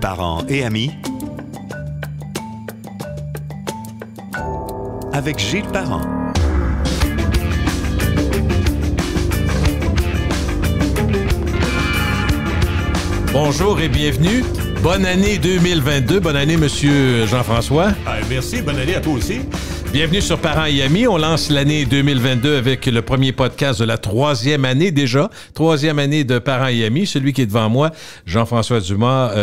Parents et amis, avec Gilles Parent. Bonjour et bienvenue. Bonne année 2022. Bonne année, Monsieur Jean-François. Merci. Bonne année à toi aussi. Bienvenue sur Parents et Amis. On lance l'année 2022 avec le premier podcast de la troisième année déjà. Troisième année de Parents et Amis. Celui qui est devant moi, Jean-François Dumas,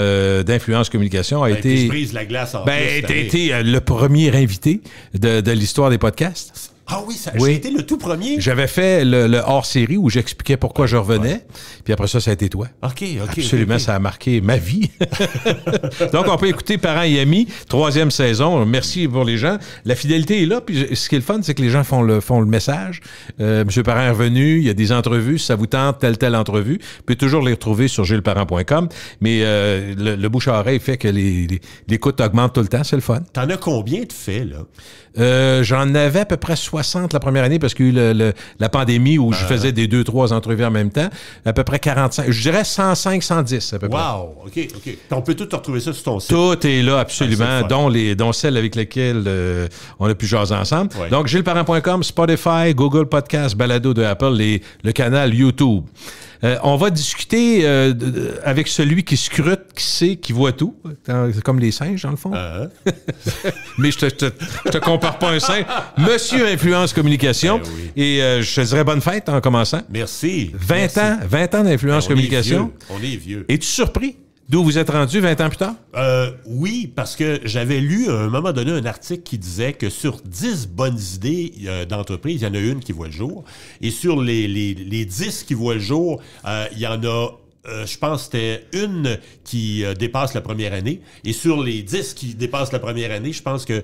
d'Influence Communication, a été... Je brise la glace en plus. T'as été le premier invité de l'histoire des podcasts. Ah oui, j'ai été le tout premier. J'avais fait le hors-série où j'expliquais pourquoi je revenais. Ouais. Puis après ça a été toi. OK. Absolument, ça a marqué ma vie. Donc, on peut écouter Parents et Amis, troisième saison. Merci pour les gens. La fidélité est là. Puis ce qui est le fun, c'est que les gens font le message. Monsieur Parent est revenu. Il y a des entrevues. Si ça vous tente, telle entrevue. Vous pouvez toujours les retrouver sur gilesparent.com. Mais le bouche à oreille fait que l'écoute augmente tout le temps. C'est le fun. T'en as combien de faits, là? J'en avais à peu près 60 la première année parce qu'il y a eu la pandémie où je faisais des 2-3 entrevues en même temps. À peu près 45. Je dirais 105, 110 à peu près. Wow! OK. On peut tout retrouver ça sur ton site. Tout est là, absolument, dont celles avec lesquelles on a pu jaser ensemble. Ouais. Donc, gilesparent.com, Spotify, Google Podcast, Balado de Apple, le canal YouTube. On va discuter avec celui qui scrute, qui sait, qui voit tout. C'est comme les singes, dans le fond. Mais je te compare pas un singe. Monsieur Influence Communication. Oui. Et je te dirais bonne fête en commençant. Merci. 20 ans d'Influence Communication. On est vieux. Es-tu surpris d'où vous êtes rendu 20 ans plus tard? Oui, parce que j'avais lu à un moment donné un article qui disait que sur 10 bonnes idées d'entreprise, il y en a une qui voit le jour. Et sur les 10 qui voient le jour, il y en a... je pense que c'était une qui dépasse la première année. Et sur les 10 qui dépassent la première année, je pense que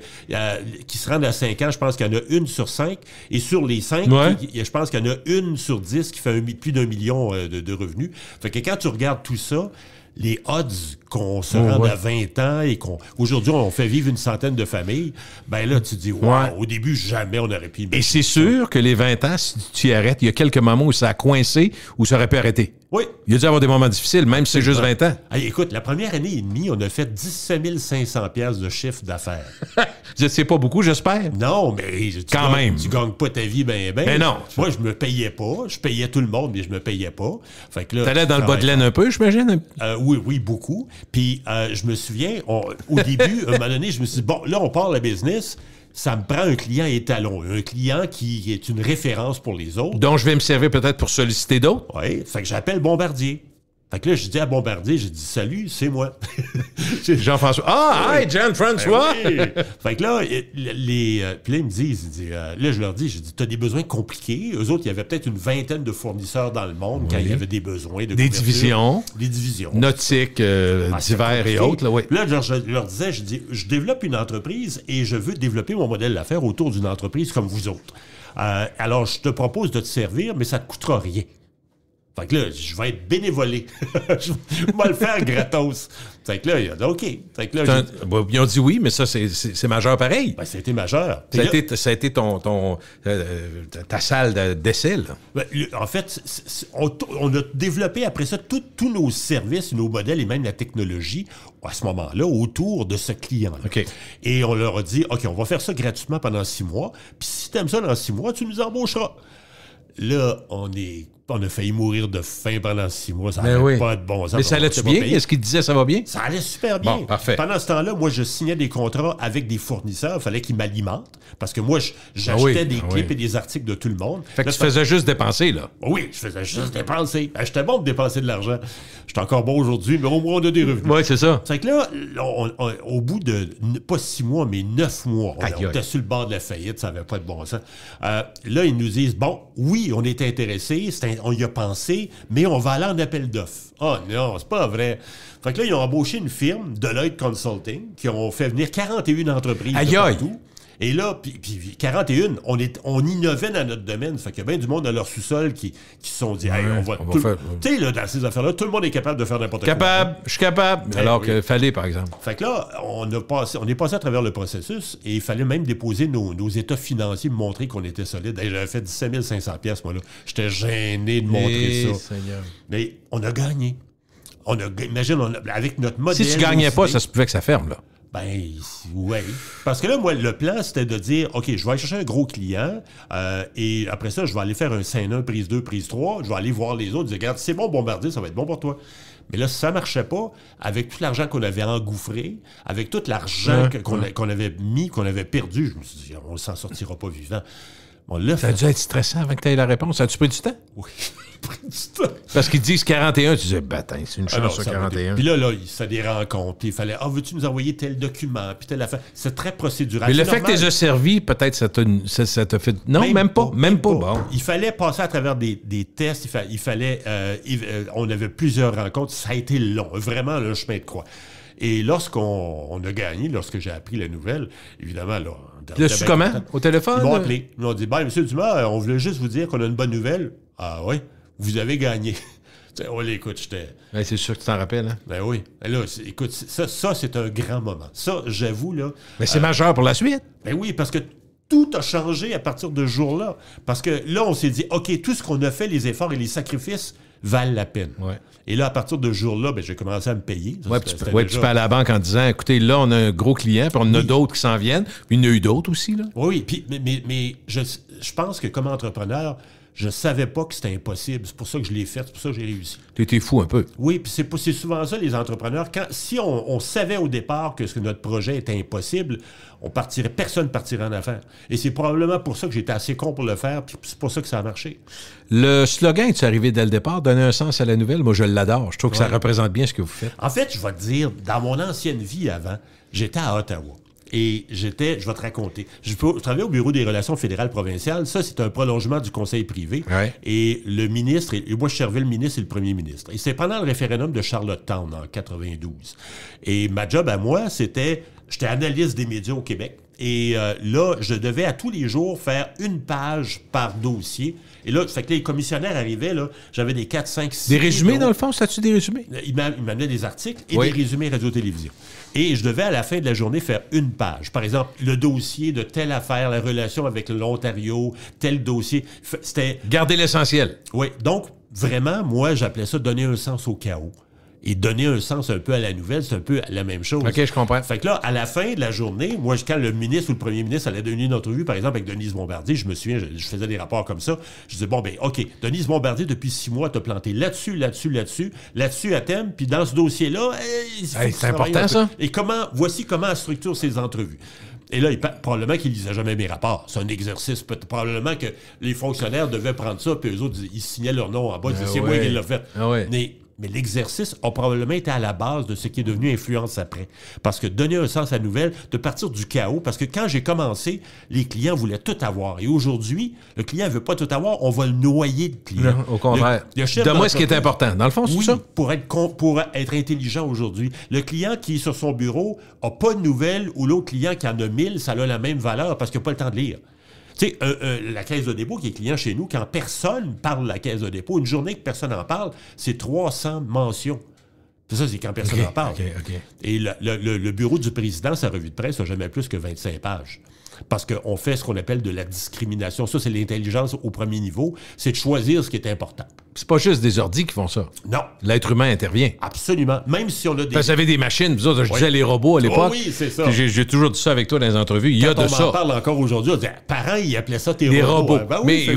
qui se rendent à 5 ans, je pense qu'il y en a une sur 5. Et sur les 5, je pense qu'il y en a une sur 10 qui fait plus d'1 million de revenus. Fait que quand tu regardes tout ça, les odds qu'on se rende à 20 ans et qu'aujourd'hui, on fait vivre une centaine de familles, ben là, tu te dis, wow, au début, jamais on aurait pu imaginer. Et c'est sûr que les 20 ans, si tu y arrêtes, il y a quelques moments où ça a coincé, où ça aurait pu arrêter. Oui. Il y a dû avoir des moments difficiles, même si c'est juste 20 ans. Hey, écoute, la première année et demie, on a fait 17 500 $ de chiffre d'affaires. C'est pas beaucoup, j'espère? Non, mais tu gagnes pas ta vie ben. Mais non. Moi, je me payais pas. Je payais tout le monde, mais je me payais pas. Fait que là, t'allais dans le bas de laine un peu, j'imagine? Oui, beaucoup. Puis, je me souviens, au début, à un moment donné, je me suis dit, bon, là, on part le business. Ça me prend un client étalon, un client qui est une référence pour les autres. Donc, je vais me servir peut-être pour solliciter d'autres? Oui, fait que j'appelle Bombardier. Fait que là, je dis à Bombardier, j'ai dit « Salut, c'est moi. » Jean-François. Ah, hi, Jean-François! Oui. Fait que là, puis là, ils me disent, là, je leur dis, t'as des besoins compliqués. Eux autres, il y avait peut-être une vingtaine de fournisseurs dans le monde quand il y avait des besoins de Des divisions. Des divisions. Nautiques, divers et autres. Là, oui. Puis là, je leur disais, je développe une entreprise et je veux développer mon modèle d'affaires autour d'une entreprise comme vous autres. Alors, je te propose de te servir, mais ça ne te coûtera rien. Fait que là, je vais être bénévolé. Je vais le faire gratos. Fait que là, il a dit OK. Fait que là, ils ont dit oui, mais ça, c'est majeur pareil. Ben, ça a été majeur. Ça a été ta salle d'essai, là. Ben, en fait, on a développé après ça tous nos services, nos modèles et même la technologie à ce moment-là autour de ce client-là. Okay. Et on leur a dit OK, on va faire ça gratuitement pendant 6 mois. Puis si tu aimes ça dans 6 mois, tu nous embaucheras. Là, on a failli mourir de faim pendant 6 mois. Ça n'avait pas de bon sens. Mais ça allait-tu bien? Est-ce qu'il disait ça va bien? Ça allait super bien. Bon, parfait. Pendant ce temps-là, moi, je signais des contrats avec des fournisseurs. Il fallait qu'ils m'alimentent. Parce que moi, j'achetais des clips et des articles de tout le monde. Fait que tu faisais juste dépenser, là. Oui, je faisais juste dépenser. J'étais bon de dépenser de l'argent. J'étais encore bon aujourd'hui, mais au moins, on a des revenus. Oui, c'est ça. Fait que là, au bout de, pas 6 mois, mais 9 mois, on était sur le bord de la faillite. Ça n'avait pas de bon sens. Là, ils nous disent, bon, oui, on était intéressés. On y a pensé, mais on va aller en appel d'offres. Ah non, c'est pas vrai. Fait que là, ils ont embauché une firme, Deloitte Consulting, qui ont fait venir 41 entreprises de partout. Et là, puis 41, on innovait dans notre domaine. Fait qu'il y a bien du monde dans leur sous-sol qui se sont dit, hey, on va faire... Tu sais, là, dans ces affaires-là, tout le monde est capable de faire n'importe quoi. Je suis capable. Alors qu'il fallait, par exemple. Fait que là, on est passé à travers le processus et il fallait même déposer nos états financiers, montrer qu'on était solide. Hey, j'avais fait 17 500 $, moi, là. J'étais gêné de montrer ça. Seigneur. Mais on a gagné. Imagine, avec notre modèle... Si tu gagnais pas, ça se pouvait que ça ferme, là. Ben, oui. Parce que là, moi, le plan, c'était de dire, OK, je vais aller chercher un gros client et après ça, je vais aller faire un scène 1, prise 2, prise 3. Je vais aller voir les autres, dire, regarde, c'est bon, Bombardier, ça va être bon pour toi. Mais là, ça ne marchait pas, avec tout l'argent qu'on avait engouffré, avec tout l'argent qu'on avait mis, qu'on avait perdu, je me suis dit, on ne s'en sortira pas vivant. Bon, là, ça a dû être stressant avant que tu aies la réponse. As-tu pris du temps? Oui, pris du temps. Parce qu'ils disent 41, tu disais, c'est une chance sur 41. Puis là, c'est des rencontres, puis il fallait, veux-tu nous envoyer tel document, puis telle affaire. C'est très procédural. Mais le fait que tu les as servis, peut-être ça t'a fait... Non, même pas. Bon. Il fallait passer à travers des tests, on avait plusieurs rencontres, ça a été long, vraiment le chemin de croix. Et lorsqu'on a gagné, lorsque j'ai appris la nouvelle, évidemment, là... Là, tu comment? Au téléphone? Ils m'ont appelé. Ils m'ont dit, monsieur Dumas, on voulait juste vous dire qu'on a une bonne nouvelle. Ah oui? Vous avez gagné. Écoute, j'étais... Ouais, c'est sûr que tu t'en rappelles, hein? Ben oui. Ben là, écoute, ça, c'est un grand moment. Ça, j'avoue, là... Mais c'est majeur pour la suite. Ben oui, parce que tout a changé à partir de ce jour-là. Parce que là, on s'est dit, OK, tout ce qu'on a fait, les efforts et les sacrifices, valent la peine. Ouais. Et là, à partir de ce jour-là, ben, j'ai commencé à me payer. Oui, tu peux aller à la banque en disant, écoutez, là, on a un gros client, puis on en a d'autres qui s'en viennent. Puis il y en a eu d'autres aussi, là. Oui, puis, mais je pense que comme entrepreneur, je savais pas que c'était impossible. C'est pour ça que je l'ai fait, c'est pour ça que j'ai réussi. Tu étais fou un peu. Oui, puis c'est souvent ça, les entrepreneurs. Si on savait au départ que notre projet était impossible, personne ne partirait en affaires. Et c'est probablement pour ça que j'étais assez con pour le faire, puis c'est pour ça que ça a marché. Le slogan est arrivé dès le départ, donner un sens à la nouvelle. Moi, je l'adore. Je trouve que ça représente bien ce que vous faites. En fait, je vais te dire, dans mon ancienne vie avant, j'étais à Ottawa. Et je vais te raconter. Je travaillais au Bureau des relations fédérales provinciales. Ça, c'est un prolongement du conseil privé. Ouais. Et le ministre, et moi, je servais le ministre et le premier ministre. Et c'est pendant le référendum de Charlottetown en 92. Et ma job à moi, j'étais analyste des médias au Québec. Et là, je devais à tous les jours faire une page par dossier. Et là, ça fait que les commissionnaires arrivaient, là, j'avais des 4, 5, 6... Des résumés, dans le fond? Ça-tu des résumés? Ils m'amenaient des articles et des résumés radio-télévision. Et je devais, à la fin de la journée, faire une page. Par exemple, le dossier de telle affaire, la relation avec l'Ontario, tel dossier. C'était... Garder l'essentiel. Oui. Donc, vraiment, moi, j'appelais ça donner un sens au chaos. Et donner un sens un peu à la nouvelle, c'est un peu la même chose. OK, je comprends. Fait que là, à la fin de la journée, moi, quand le ministre ou le premier ministre allait donner une entrevue, par exemple, avec Denise Bombardier, je me souviens, je faisais des rapports comme ça. Je disais, OK, Denise Bombardier, depuis 6 mois, t'as planté là-dessus à thème, puis dans ce dossier-là, c'est important, ça. Et voici comment elle structure ses entrevues. Et là, probablement qu'il ne lisait jamais mes rapports. C'est un exercice. Probablement que les fonctionnaires devaient prendre ça, puis eux autres, ils signaient leur nom en bas. C'est moi qui l'ai fait. Mais l'exercice a probablement été à la base de ce qui est devenu Influence après. Parce que donner un sens à la nouvelle, de partir du chaos, parce que quand j'ai commencé, les clients voulaient tout avoir. Et aujourd'hui, le client ne veut pas tout avoir, on va le noyer de clients. Non, au contraire. Donne-moi ce qui est important. Dans le fond, c'est ça? Pour être intelligent aujourd'hui. Le client qui est sur son bureau n'a pas de nouvelles ou l'autre client qui en a 1000, ça a la même valeur parce qu'il n'a pas le temps de lire. Tu sais, la Caisse de dépôt qui est client chez nous, quand personne parle de la Caisse de dépôt, une journée que personne n'en parle, c'est 300 mentions. C'est ça, c'est quand personne n'en parle. Et le bureau du président, sa revue de presse, n'a jamais plus que 25 pages. Parce qu'on fait ce qu'on appelle de la discrimination. Ça, c'est l'intelligence au premier niveau. C'est de choisir ce qui est important. C'est pas juste des ordis qui font ça. Non. L'être humain intervient. Absolument. Même si on a des... Parce que vous avez des machines, vous autres, je disais les robots à l'époque. Oui, c'est ça. J'ai toujours dit ça avec toi dans les entrevues. Il y a de ça. On en parle encore aujourd'hui. On dit, parents, ils appelaient ça des robots. Ben oui,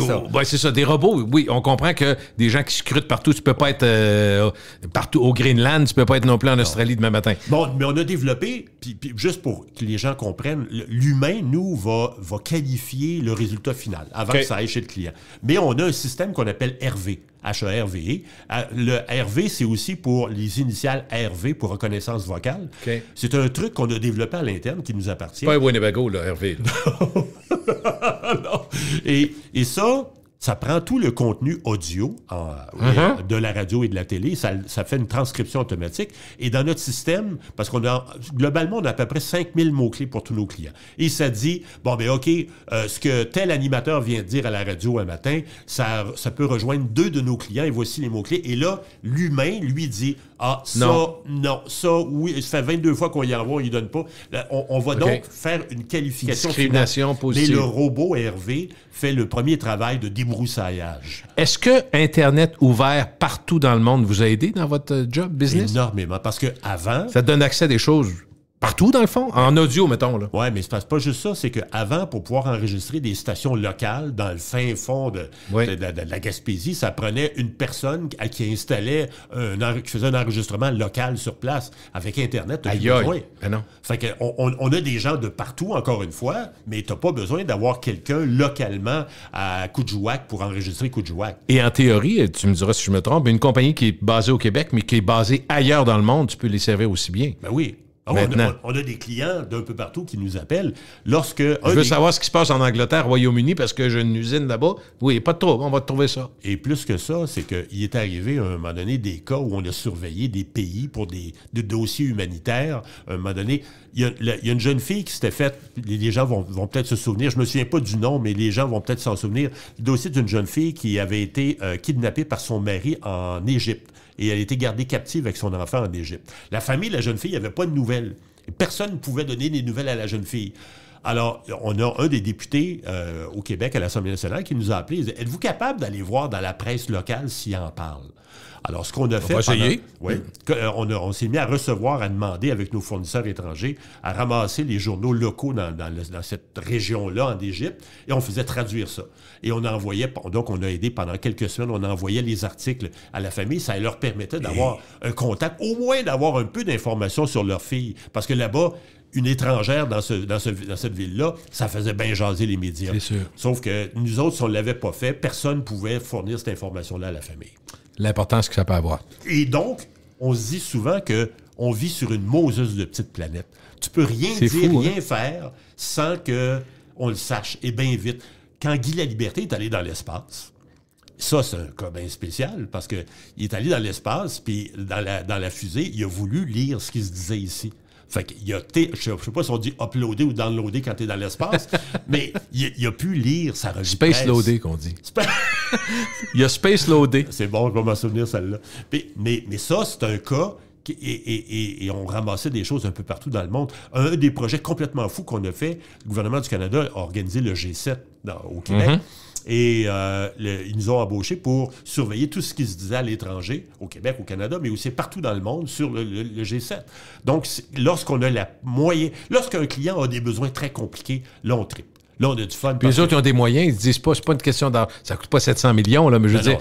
c'est ça, des robots. Oui, on comprend que des gens qui scrutent partout, tu peux pas être partout au Greenland, tu peux pas être non plus en Australie demain matin. Bon, mais on a développé, puis juste pour que les gens comprennent, l'humain, nous, va qualifier le résultat final avant que ça aille chez le client. Mais on a un système qu'on appelle RV. H-E-R-V-E. Le RV, c'est aussi pour les initiales RV, pour reconnaissance vocale. Okay. C'est un truc qu'on a développé à l'interne qui nous appartient. Pas un Winnebago, là, RV. Non. Et ça prend tout le contenu audio de la radio et de la télé. Ça fait une transcription automatique. Et dans notre système, parce globalement, on a à peu près 5000 mots-clés pour tous nos clients. Et ça dit, OK, ce que tel animateur vient de dire à la radio un matin, ça peut rejoindre 2 de nos clients et voici les mots-clés. Et là, l'humain, lui, dit, non, ça, oui, ça fait 22 fois qu'on y envoie, il ne donne pas. On va donc faire une qualification discrimination finale. positive. Mais le robot Hervé fait le premier travail de débroussaillage. Est-ce que Internet ouvert partout dans le monde vous a aidé dans votre job, business? Énormément, parce qu'avant... Ça te donne accès à des choses partout, dans le fond? En audio, mettons, là. Oui, mais c'est pas juste ça. C'est qu'avant, pour pouvoir enregistrer des stations locales dans le fin fond de la Gaspésie, ça prenait une personne qui installait, qui faisait un enregistrement local sur place. Avec Internet, tu n'as plus besoin. Ben non. Fait qu'on a des gens de partout, encore une fois, mais tu n'as pas besoin d'avoir quelqu'un localement à Coudjouac pour enregistrer Coudjouac. Et en théorie, tu me diras si je me trompe, une compagnie qui est basée au Québec, mais qui est basée ailleurs dans le monde, tu peux les servir aussi bien. Ben oui. On a des clients d'un peu partout qui nous appellent lorsque... Je veux savoir ce qui se passe en Angleterre, Royaume-Uni, parce que j'ai une usine là-bas. Oui, pas de trouble, on va trouver ça. Et plus que ça, c'est qu'il est arrivé à un moment donné des cas où on a surveillé des pays pour des dossiers humanitaires. À un moment donné, il y a une jeune fille qui s'était faite, les gens vont peut-être se souvenir, je me souviens pas du nom, mais les gens vont peut-être s'en souvenir, le dossier d'une jeune fille qui avait été kidnappée par son mari en Égypte. Et elle a été gardée captive avec son enfant en Égypte. La famille de la jeune fille n'avait pas de nouvelles. Personne ne pouvait donner des nouvelles à la jeune fille. Alors, on a un des députés au Québec, à l'Assemblée nationale, qui nous a appelés. Il disait, êtes-vous capable d'aller voir dans la presse locale s'il en parle? Alors, ce qu'on a fait... On s'est mis à recevoir, à demander avec nos fournisseurs étrangers, à ramasser les journaux locaux dans cette région-là, en Égypte, et on faisait traduire ça. Et on envoyait... Donc, on a aidé pendant quelques semaines, on envoyait les articles à la famille. Ça leur permettait d'avoir un contact, au moins d'avoir un peu d'informations sur leur fille. Parce que là-bas... Une étrangère dans cette ville-là, ça faisait bien jaser les médias. C'est sûr. Sauf que nous autres, si on ne l'avait pas fait, personne ne pouvait fournir cette information-là à la famille. L'importance que ça peut avoir. Et donc, on se dit souvent qu'on vit sur une moseuse de petite planète. Tu peux rien dire, rien faire sans qu'on le sache. Et bien vite. Quand Guy Laliberté est allé dans l'espace, ça, c'est un cas bien spécial parce qu'il est allé dans l'espace, puis dans la fusée, il a voulu lire ce qui se disait ici. Fait qu'il a, je sais pas si on dit uploader ou downloader quand tu es dans l'espace, mais il a pu lire sa revue de presse. Space loader, qu'on dit. Il a space loadé. C'est bon, je vais m'en souvenir, celle-là. Mais ça, c'est un cas, et on ramassait des choses un peu partout dans le monde. Un des projets complètement fous qu'on a fait, le gouvernement du Canada a organisé le G7 au Québec. Mm-hmm. Et ils nous ont embauchés pour surveiller tout ce qui se disait à l'étranger, au Québec, au Canada, mais aussi partout dans le monde sur le G7. Donc, lorsqu'on a lorsqu'un client a des besoins très compliqués, là, on tripe. Là, on a du fun. Puis les autres, ils ont des moyens. Ils se disent pas, c'est pas une question d'argent. Ça coûte pas 700 millions, là, mais je veux dire,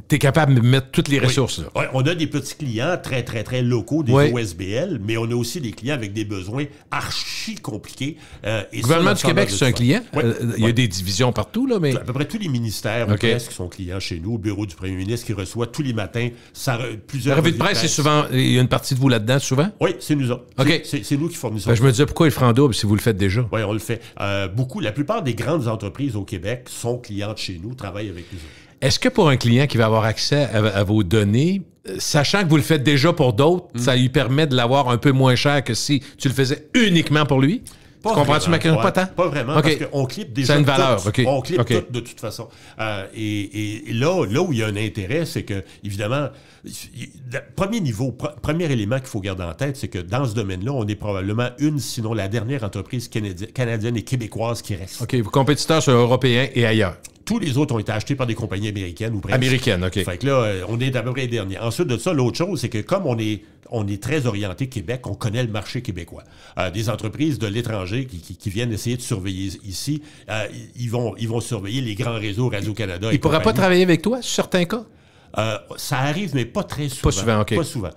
tu es capable de mettre toutes les ressources. Là. Ouais, on a des petits clients très, très, très locaux, des OSBL, mais on a aussi des clients avec des besoins archi compliqués. Le gouvernement du Québec, c'est un client? Il y a des divisions partout, là, mais... À peu près tous les ministères qui sont clients chez nous. Le bureau du premier ministre qui reçoit tous les matins plusieurs... La revue de presse, c'est souvent... Il y a une partie de vous là-dedans, souvent? Oui, c'est nous autres. Okay. C'est nous qui fournissons. Je me disais, pourquoi ils feront double si vous le faites déjà? Oui, on le fait. Beaucoup. La plupart des grandes entreprises au Québec sont clientes chez nous, travaillent avec nous. Est-ce que pour un client qui va avoir accès à vos données, sachant que vous le faites déjà pour d'autres, ça lui permet de l'avoir un peu moins cher que si tu le faisais uniquement pour lui? Tu comprends-tu ma question? Pas vraiment, parce qu'on clip déjà c'est une valeur. Tout. On clip tout de toute façon. Et là où il y a un intérêt, c'est que, évidemment, premier élément qu'il faut garder en tête, c'est que dans ce domaine-là, on est probablement sinon la dernière entreprise canadienne et québécoise qui reste. OK, vos compétiteurs sont européens et ailleurs. Tous les autres ont été achetés par des compagnies américaines ou presque. Américaines, OK. Fait que là, on est à peu près les derniers. Ensuite de ça, l'autre chose, c'est que comme on est très orienté Québec, on connaît le marché québécois. Des entreprises de l'étranger qui viennent essayer de surveiller ici, ils vont surveiller les grands réseaux Radio-Canada. Ils ne pourraient pas travailler avec toi sur certains cas? Ça arrive, mais pas très souvent. Pas souvent, OK. Pas souvent.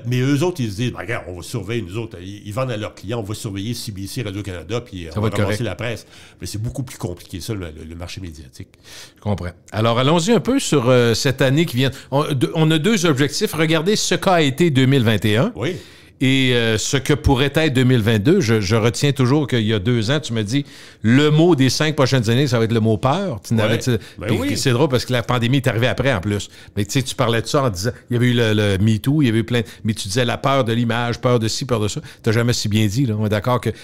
Mais eux autres, ils se disent, regarde, on va surveiller, nous autres, ils vendent à leurs clients, on va surveiller CBC, Radio-Canada, puis on va ramasser la presse. Mais c'est beaucoup plus compliqué, ça, le marché médiatique. Je comprends. Alors, allons-y un peu sur cette année qui vient. On a deux objectifs. Regardez ce qu'a été 2021. Oui. Et ce que pourrait être 2022, je retiens toujours qu'il y a 2 ans, tu me dis, le mot des 5 prochaines années, ça va être le mot peur. Oui. C'est drôle parce que la pandémie est arrivée après en plus. Mais tu sais, tu parlais de ça en disant, il y avait eu le MeToo, il y avait eu plein... Mais tu disais la peur de l'image, peur de ci, peur de ça. T'as jamais si bien dit, là. On est d'accord que, tu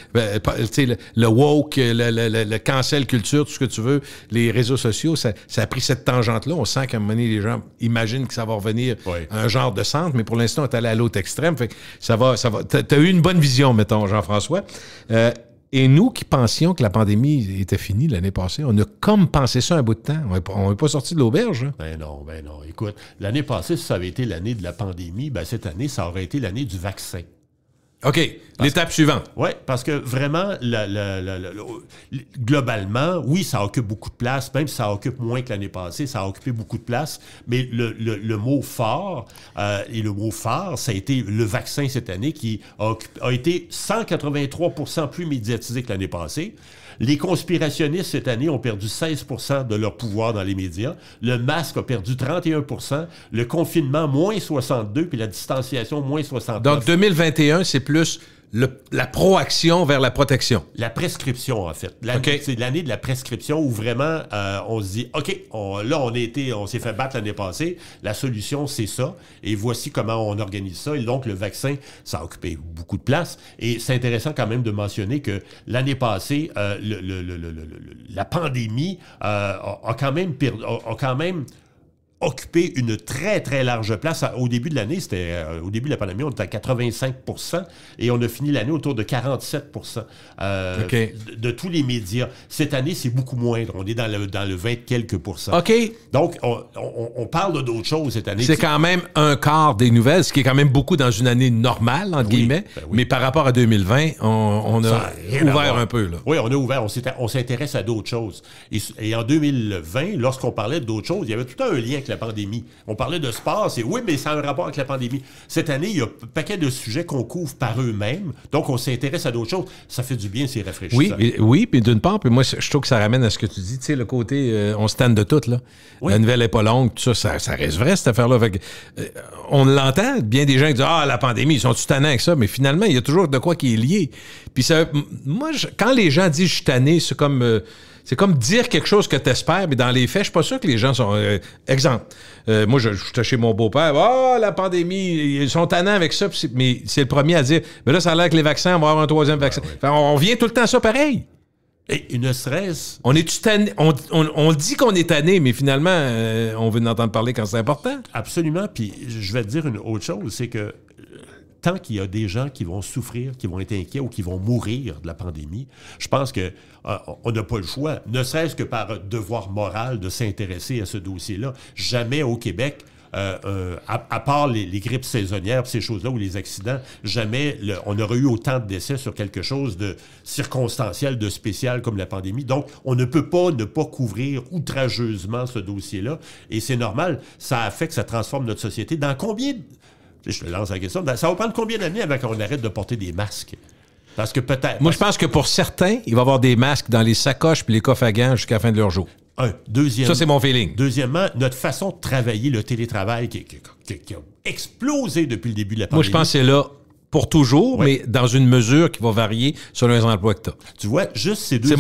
sais, le woke, le cancel culture, tout ce que tu veux, les réseaux sociaux, ça a pris cette tangente-là. On sent qu'à un moment donné, les gens imaginent que ça va revenir à un genre de centre, mais pour l'instant, on est allé à l'autre extrême. Fait que ça va. T'as eu une bonne vision, mettons, Jean-François. Et nous qui pensions que la pandémie était finie l'année passée, on a comme pensé ça un bout de temps. On n'est pas sorti de l'auberge. Hein? Ben non. Écoute, l'année passée, si ça avait été l'année de la pandémie, ben cette année, ça aurait été l'année du vaccin. OK. L'étape suivante. Oui, parce que vraiment, globalement, oui, ça occupe beaucoup de place, même si ça occupe moins que l'année passée, ça a occupé beaucoup de place, mais le mot fort, et le mot phare, ça a été le vaccin cette année qui a été 183% plus médiatisé que l'année passée. Les conspirationnistes, cette année, ont perdu 16% de leur pouvoir dans les médias. Le masque a perdu 31%. Le confinement, moins 62%, puis la distanciation, moins 69%. Donc, 2021, c'est plus la proaction vers la protection. La prescription, en fait. C'est l'année de la prescription où vraiment, on se dit, OK, on s'est fait battre l'année passée. La solution, c'est ça. Et voici comment on organise ça. Et donc, le vaccin, ça a occupé beaucoup de place. Et c'est intéressant quand même de mentionner que l'année passée, la pandémie a quand même occupé une très, très large place. Au début de l'année, au début de la pandémie, on était à 85% et on a fini l'année autour de 47% de tous les médias. Cette année, c'est beaucoup moindre. On est dans le 20 quelques %. OK. Donc, on parle d'autres choses cette année. C'est quand même un quart des nouvelles, ce qui est quand même beaucoup dans une année normale, entre guillemets. Ben oui. Mais par rapport à 2020, on a ouvert un peu. Là. Oui, on a ouvert. On s'intéresse à d'autres choses. Et en 2020, lorsqu'on parlait d'autres choses, il y avait tout un lien avec la pandémie. On parlait de sport, oui, mais ça a un rapport avec la pandémie. Cette année, il y a un paquet de sujets qu'on couvre par eux-mêmes, donc on s'intéresse à d'autres choses. Ça fait du bien, c'est rafraîchissant. Oui, puis d'une part, puis moi, je trouve que ça ramène à ce que tu dis, tu sais, le côté, on se tanne de tout, là. Oui. La nouvelle n'est pas longue, tout ça reste vrai, cette affaire-là. Fait que, on l'entend, bien des gens qui disent, la pandémie, ils sont-tu tannés avec ça? Mais finalement, il y a toujours de quoi qui est lié. Puis ça, moi, quand les gens disent, je suis tanné, c'est comme dire quelque chose que tu espères, mais dans les faits, je suis pas sûr que les gens sont... exemple, moi, j'étais chez mon beau-père, la pandémie, ils sont tannants avec ça, mais c'est le premier à dire, mais là, ça a l'air que les vaccins, on va avoir un troisième vaccin. Ouais. Enfin, on vient tout le temps ça pareil. Et ne serait-ce... On est-tu tanné? On dit qu'on est tanné, mais finalement, on veut en entendre parler quand c'est important. Absolument, puis je vais te dire une autre chose, c'est que tant qu'il y a des gens qui vont souffrir, qui vont être inquiets ou qui vont mourir de la pandémie, je pense qu'on n'a pas le choix, ne serait-ce que par devoir moral de s'intéresser à ce dossier-là. Jamais au Québec, à part les grippes saisonnières, ces choses-là, ou les accidents, jamais on aurait eu autant de décès sur quelque chose de circonstanciel, de spécial comme la pandémie. Donc, on ne peut pas ne pas couvrir outrageusement ce dossier-là. Et c'est normal, ça a fait que ça transforme notre société. Dans combien... Je te lance la question. Ça va prendre combien d'années avant qu'on arrête de porter des masques? Parce que peut-être... Moi, je pense que pour certains, il va y avoir des masques dans les sacoches puis les coffres à gants jusqu'à la fin de leur jour. Deuxièmement, ça, c'est mon feeling. Deuxièmement, notre façon de travailler, le télétravail qui a explosé depuis le début de la pandémie. Moi, je pense que c'est là pour toujours, mais dans une mesure qui va varier selon les emplois que tu as. Tu vois, juste ces deux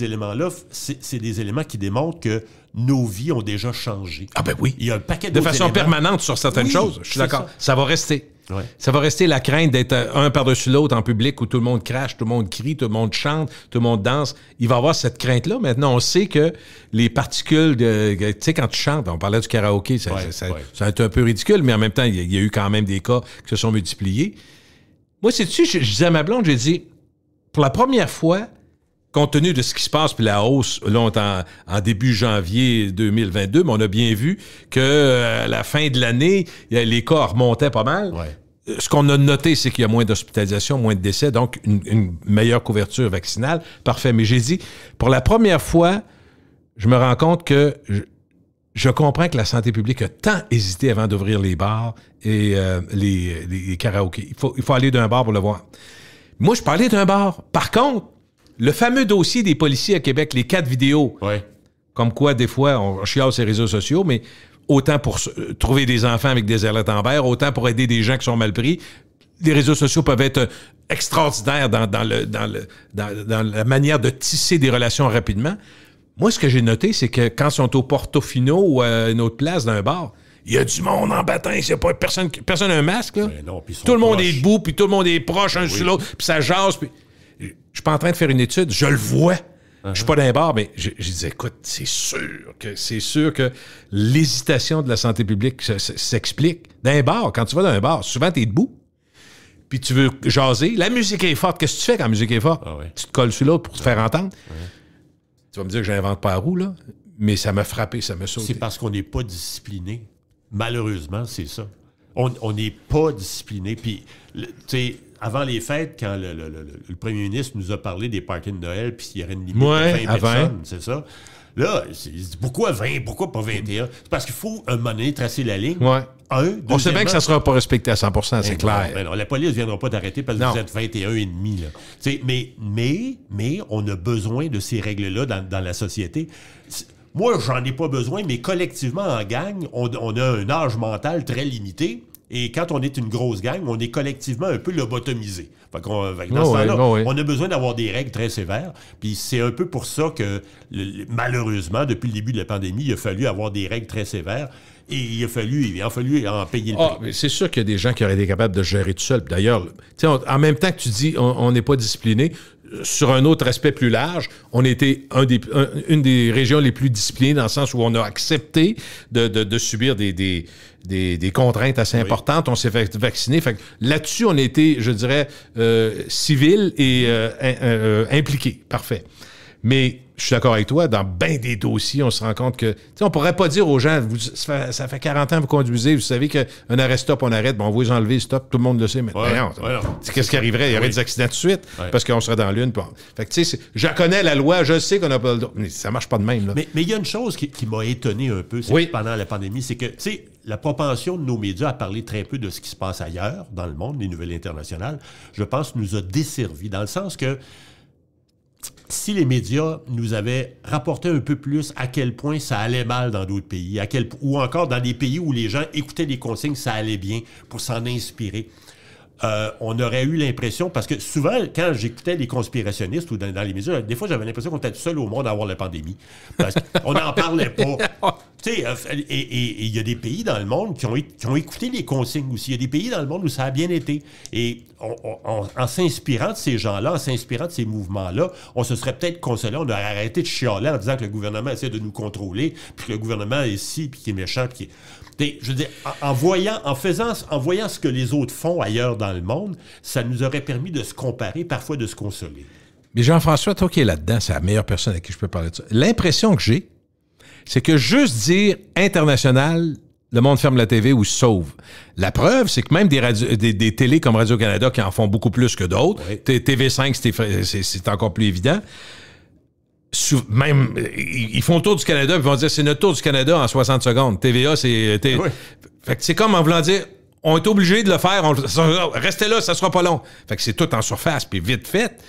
éléments-là, c'est des éléments qui démontrent que nos vies ont déjà changé. Ah ben oui. Il y a un paquet de façon permanente sur certaines choses. Je suis d'accord. Ça va rester. Ouais. Ça va rester la crainte d'être un par-dessus l'autre en public où tout le monde crache, tout le monde crie, tout le monde chante, tout le monde danse. Il va y avoir cette crainte-là. Maintenant, on sait que les particules, tu sais, quand tu chantes, on parlait du karaoké, ça a été un peu ridicule, mais en même temps, il y a eu quand même des cas qui se sont multipliés. Moi, sais-tu, je disais à ma blonde, j'ai dit, pour la première fois, compte tenu de ce qui se passe, puis la hausse, là, on est en début janvier 2022, mais on a bien vu qu'à la fin de l'année, les cas remontaient pas mal. Ouais. Ce qu'on a noté, c'est qu'il y a moins d'hospitalisation, moins de décès, donc une meilleure couverture vaccinale. Parfait. Mais j'ai dit, pour la première fois, je me rends compte que je comprends que la santé publique a tant hésité avant d'ouvrir les bars et les karaokés. Il faut aller d'un bar pour le voir. Moi, je parlais d'un bar. Par contre, le fameux dossier des policiers à Québec, les 4 vidéos, comme quoi, des fois, on chiale ces réseaux sociaux, mais autant pour trouver des enfants avec des ailettes en verre, autant pour aider des gens qui sont mal pris. Les réseaux sociaux peuvent être extraordinaires dans la manière de tisser des relations rapidement. Moi, ce que j'ai noté, c'est que quand ils sont au Portofino ou à une autre place d'un bar, il y a du monde en battant, c'est pas personne n'a un masque, là. Non, tout le monde est debout, puis tout le monde est proche un sur l'autre, puis ça jase, puis... Je suis pas en train de faire une étude, je le vois. Je suis pas dans un bar, mais je disais, écoute, c'est sûr que l'hésitation de la santé publique s'explique. Dans un bar, quand tu vas dans un bar, souvent tu es debout. puis tu veux jaser. La musique est forte. Qu'est-ce que tu fais quand la musique est forte? Tu te colles sur l'autre pour te faire entendre. Tu vas me dire que j'invente pas la roue, là, mais ça m'a frappé, ça m'a sauté. C'est parce qu'on n'est pas discipliné. Malheureusement, c'est ça. On n'est pas discipliné. Puis, tu sais, avant les fêtes, quand le premier ministre nous a parlé des parties de Noël, puis il y aurait une limite de 20 personnes, c'est ça. Là, il se dit, pourquoi 20? Pourquoi pas 21? C'est parce qu'il faut, un moment donné, tracer la ligne. Ouais. On sait bien que ça ne sera pas respecté à 100%, c'est clair. Non, la police ne viendra pas t'arrêter parce que vous êtes 21,5. Mais on a besoin de ces règles-là dans la société. Moi, j'en ai pas besoin, mais collectivement, en gang, on a un âge mental très limité. Et quand on est une grosse gang, on est collectivement un peu lobotomisé. Dans ce temps-là, on a besoin d'avoir des règles très sévères. Puis c'est un peu pour ça que, malheureusement, depuis le début de la pandémie, il a fallu avoir des règles très sévères. Et il a fallu en payer le prix. Mais c'est sûr qu'il y a des gens qui auraient été capables de gérer tout seul. D'ailleurs, en même temps que tu dis on n'est pas discipliné, sur un autre aspect plus large, on était une des régions les plus disciplinées dans le sens où on a accepté de subir des contraintes assez importantes. On s'est fait vacciner. Fait que là-dessus, on a été, je dirais, civil et impliqué. Parfait. Mais je suis d'accord avec toi, dans bien des dossiers, on se rend compte que... On pourrait pas dire aux gens, ça fait 40 ans que vous conduisez, vous savez qu'un arrêt-stop, on arrête, on va vous enlever, stop, tout le monde le sait. Mais qu'est-ce qui arriverait? Il y aurait des accidents tout de suite, parce qu'on serait dans l'une. Fait que, tu sais, je connais la loi, je sais qu'on n'a pas le droit. Mais ça marche pas de même, là. Mais il y a une chose qui m'a étonné un peu pendant la pandémie, c'est que, tu sais, la propension de nos médias à parler très peu de ce qui se passe ailleurs, dans le monde, les nouvelles internationales, je pense, nous a desservis, dans le sens que si les médias nous avaient rapporté un peu plus à quel point ça allait mal dans d'autres pays, ou encore dans des pays où les gens écoutaient les consignes, ça allait bien, pour s'en inspirer, on aurait eu l'impression, parce que souvent, quand j'écoutais les conspirationnistes ou dans les médias, des fois, j'avais l'impression qu'on était tout seul au monde à avoir la pandémie. Parce qu'on n'en parlait pas. Tu sais, et il y a des pays dans le monde qui ont écouté les consignes aussi. Il y a des pays dans le monde où ça a bien été. Et en s'inspirant de ces gens-là, en s'inspirant de ces mouvements-là, on se serait peut-être consolé, on aurait arrêté de chialer en disant que le gouvernement essaie de nous contrôler, puis que le gouvernement est ici, puis qu'il est méchant, puis je veux dire, en voyant ce que les autres font ailleurs dans le monde, ça nous aurait permis de se comparer, parfois de se consoler. Mais Jean-François, toi qui es là-dedans, c'est la meilleure personne à qui je peux parler de ça. L'impression que j'ai, c'est que juste dire international, le monde ferme la TV ou se sauve. La preuve, c'est que même des télés comme Radio-Canada qui en font beaucoup plus que d'autres, TV5, c'est encore plus évident. Même, ils font le tour du Canada et ils vont dire c'est notre tour du Canada en 60 secondes. TVA, c'est... Fait que c'est comme en voulant dire on est obligé de le faire, restez là, ça sera pas long. Fait que c'est tout en surface puis vite fait.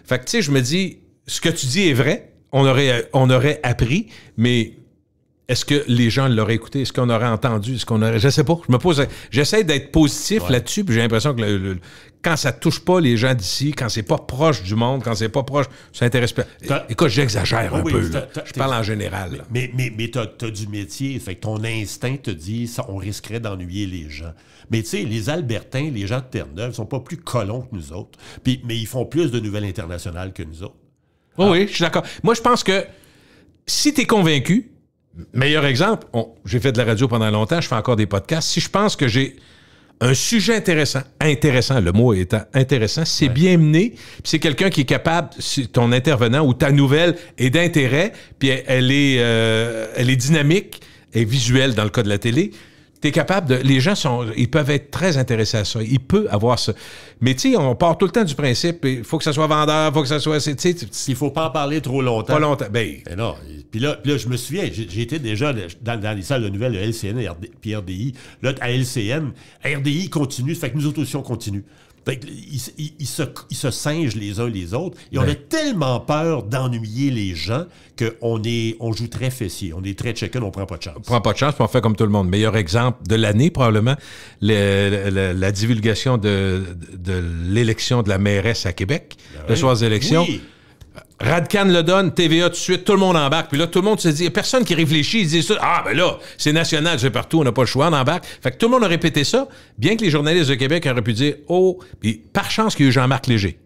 Fait que tu sais, je me dis, ce que tu dis est vrai, on aurait appris, mais est-ce que les gens l'auraient écouté? Est-ce qu'on aurait entendu? Je sais pas. J'essaie d'être positif là-dessus, puis j'ai l'impression que quand ça touche pas les gens d'ici, quand c'est pas proche du monde, quand c'est pas proche, ça intéresse pas. Écoute, j'exagère un peu. Je parle en général. Là. Mais t'as du métier, fait que ton instinct te dit ça, on risquerait d'ennuyer les gens. Mais tu sais, les Albertains, les gens de Terre-Neuve sont pas plus colons que nous autres. Mais ils font plus de nouvelles internationales que nous autres. Oui, je suis d'accord. Moi, je pense que si t'es convaincu, meilleur exemple, j'ai fait de la radio pendant longtemps, je fais encore des podcasts. Si je pense que j'ai un sujet intéressant, le mot étant intéressant, c'est bien mené, puis c'est quelqu'un qui est capable, si ton intervenant ou ta nouvelle est d'intérêt, puis elle est dynamique, elle est visuelle dans le cas de la télé, t'es capable de... Les gens ils peuvent être très intéressés à ça. Il peut avoir ça. Mais tu sais, on part tout le temps du principe, il faut que ça soit vendeur, il faut que ça soit... Il faut pas en parler trop longtemps. Pas longtemps. Ben non. Puis là, je me souviens, j'étais déjà dans les salles de nouvelles de LCN puis RDI. Là, à LCN, RDI continue, fait que nous autres aussi, on continue. Fait que ils se singent les uns les autres. Et on a tellement peur d'ennuyer les gens qu'on joue très fessier. On est très chicken, on prend pas de chance. On prend pas de chance, puis on fait comme tout le monde. Meilleur exemple de l'année, probablement, la divulgation de l'élection de la mairesse à Québec, le soir des élections. Oui. Radcan le donne, TVA tout de suite, tout le monde embarque. Puis là, tout le monde se dit, il n'y a personne qui réfléchit, il dit ça. Ah, ben là, c'est national, c'est partout, on n'a pas le choix, on embarque. Fait que tout le monde a répété ça, bien que les journalistes de Québec auraient pu dire, oh, puis par chance qu'il y a eu Jean-Marc Léger.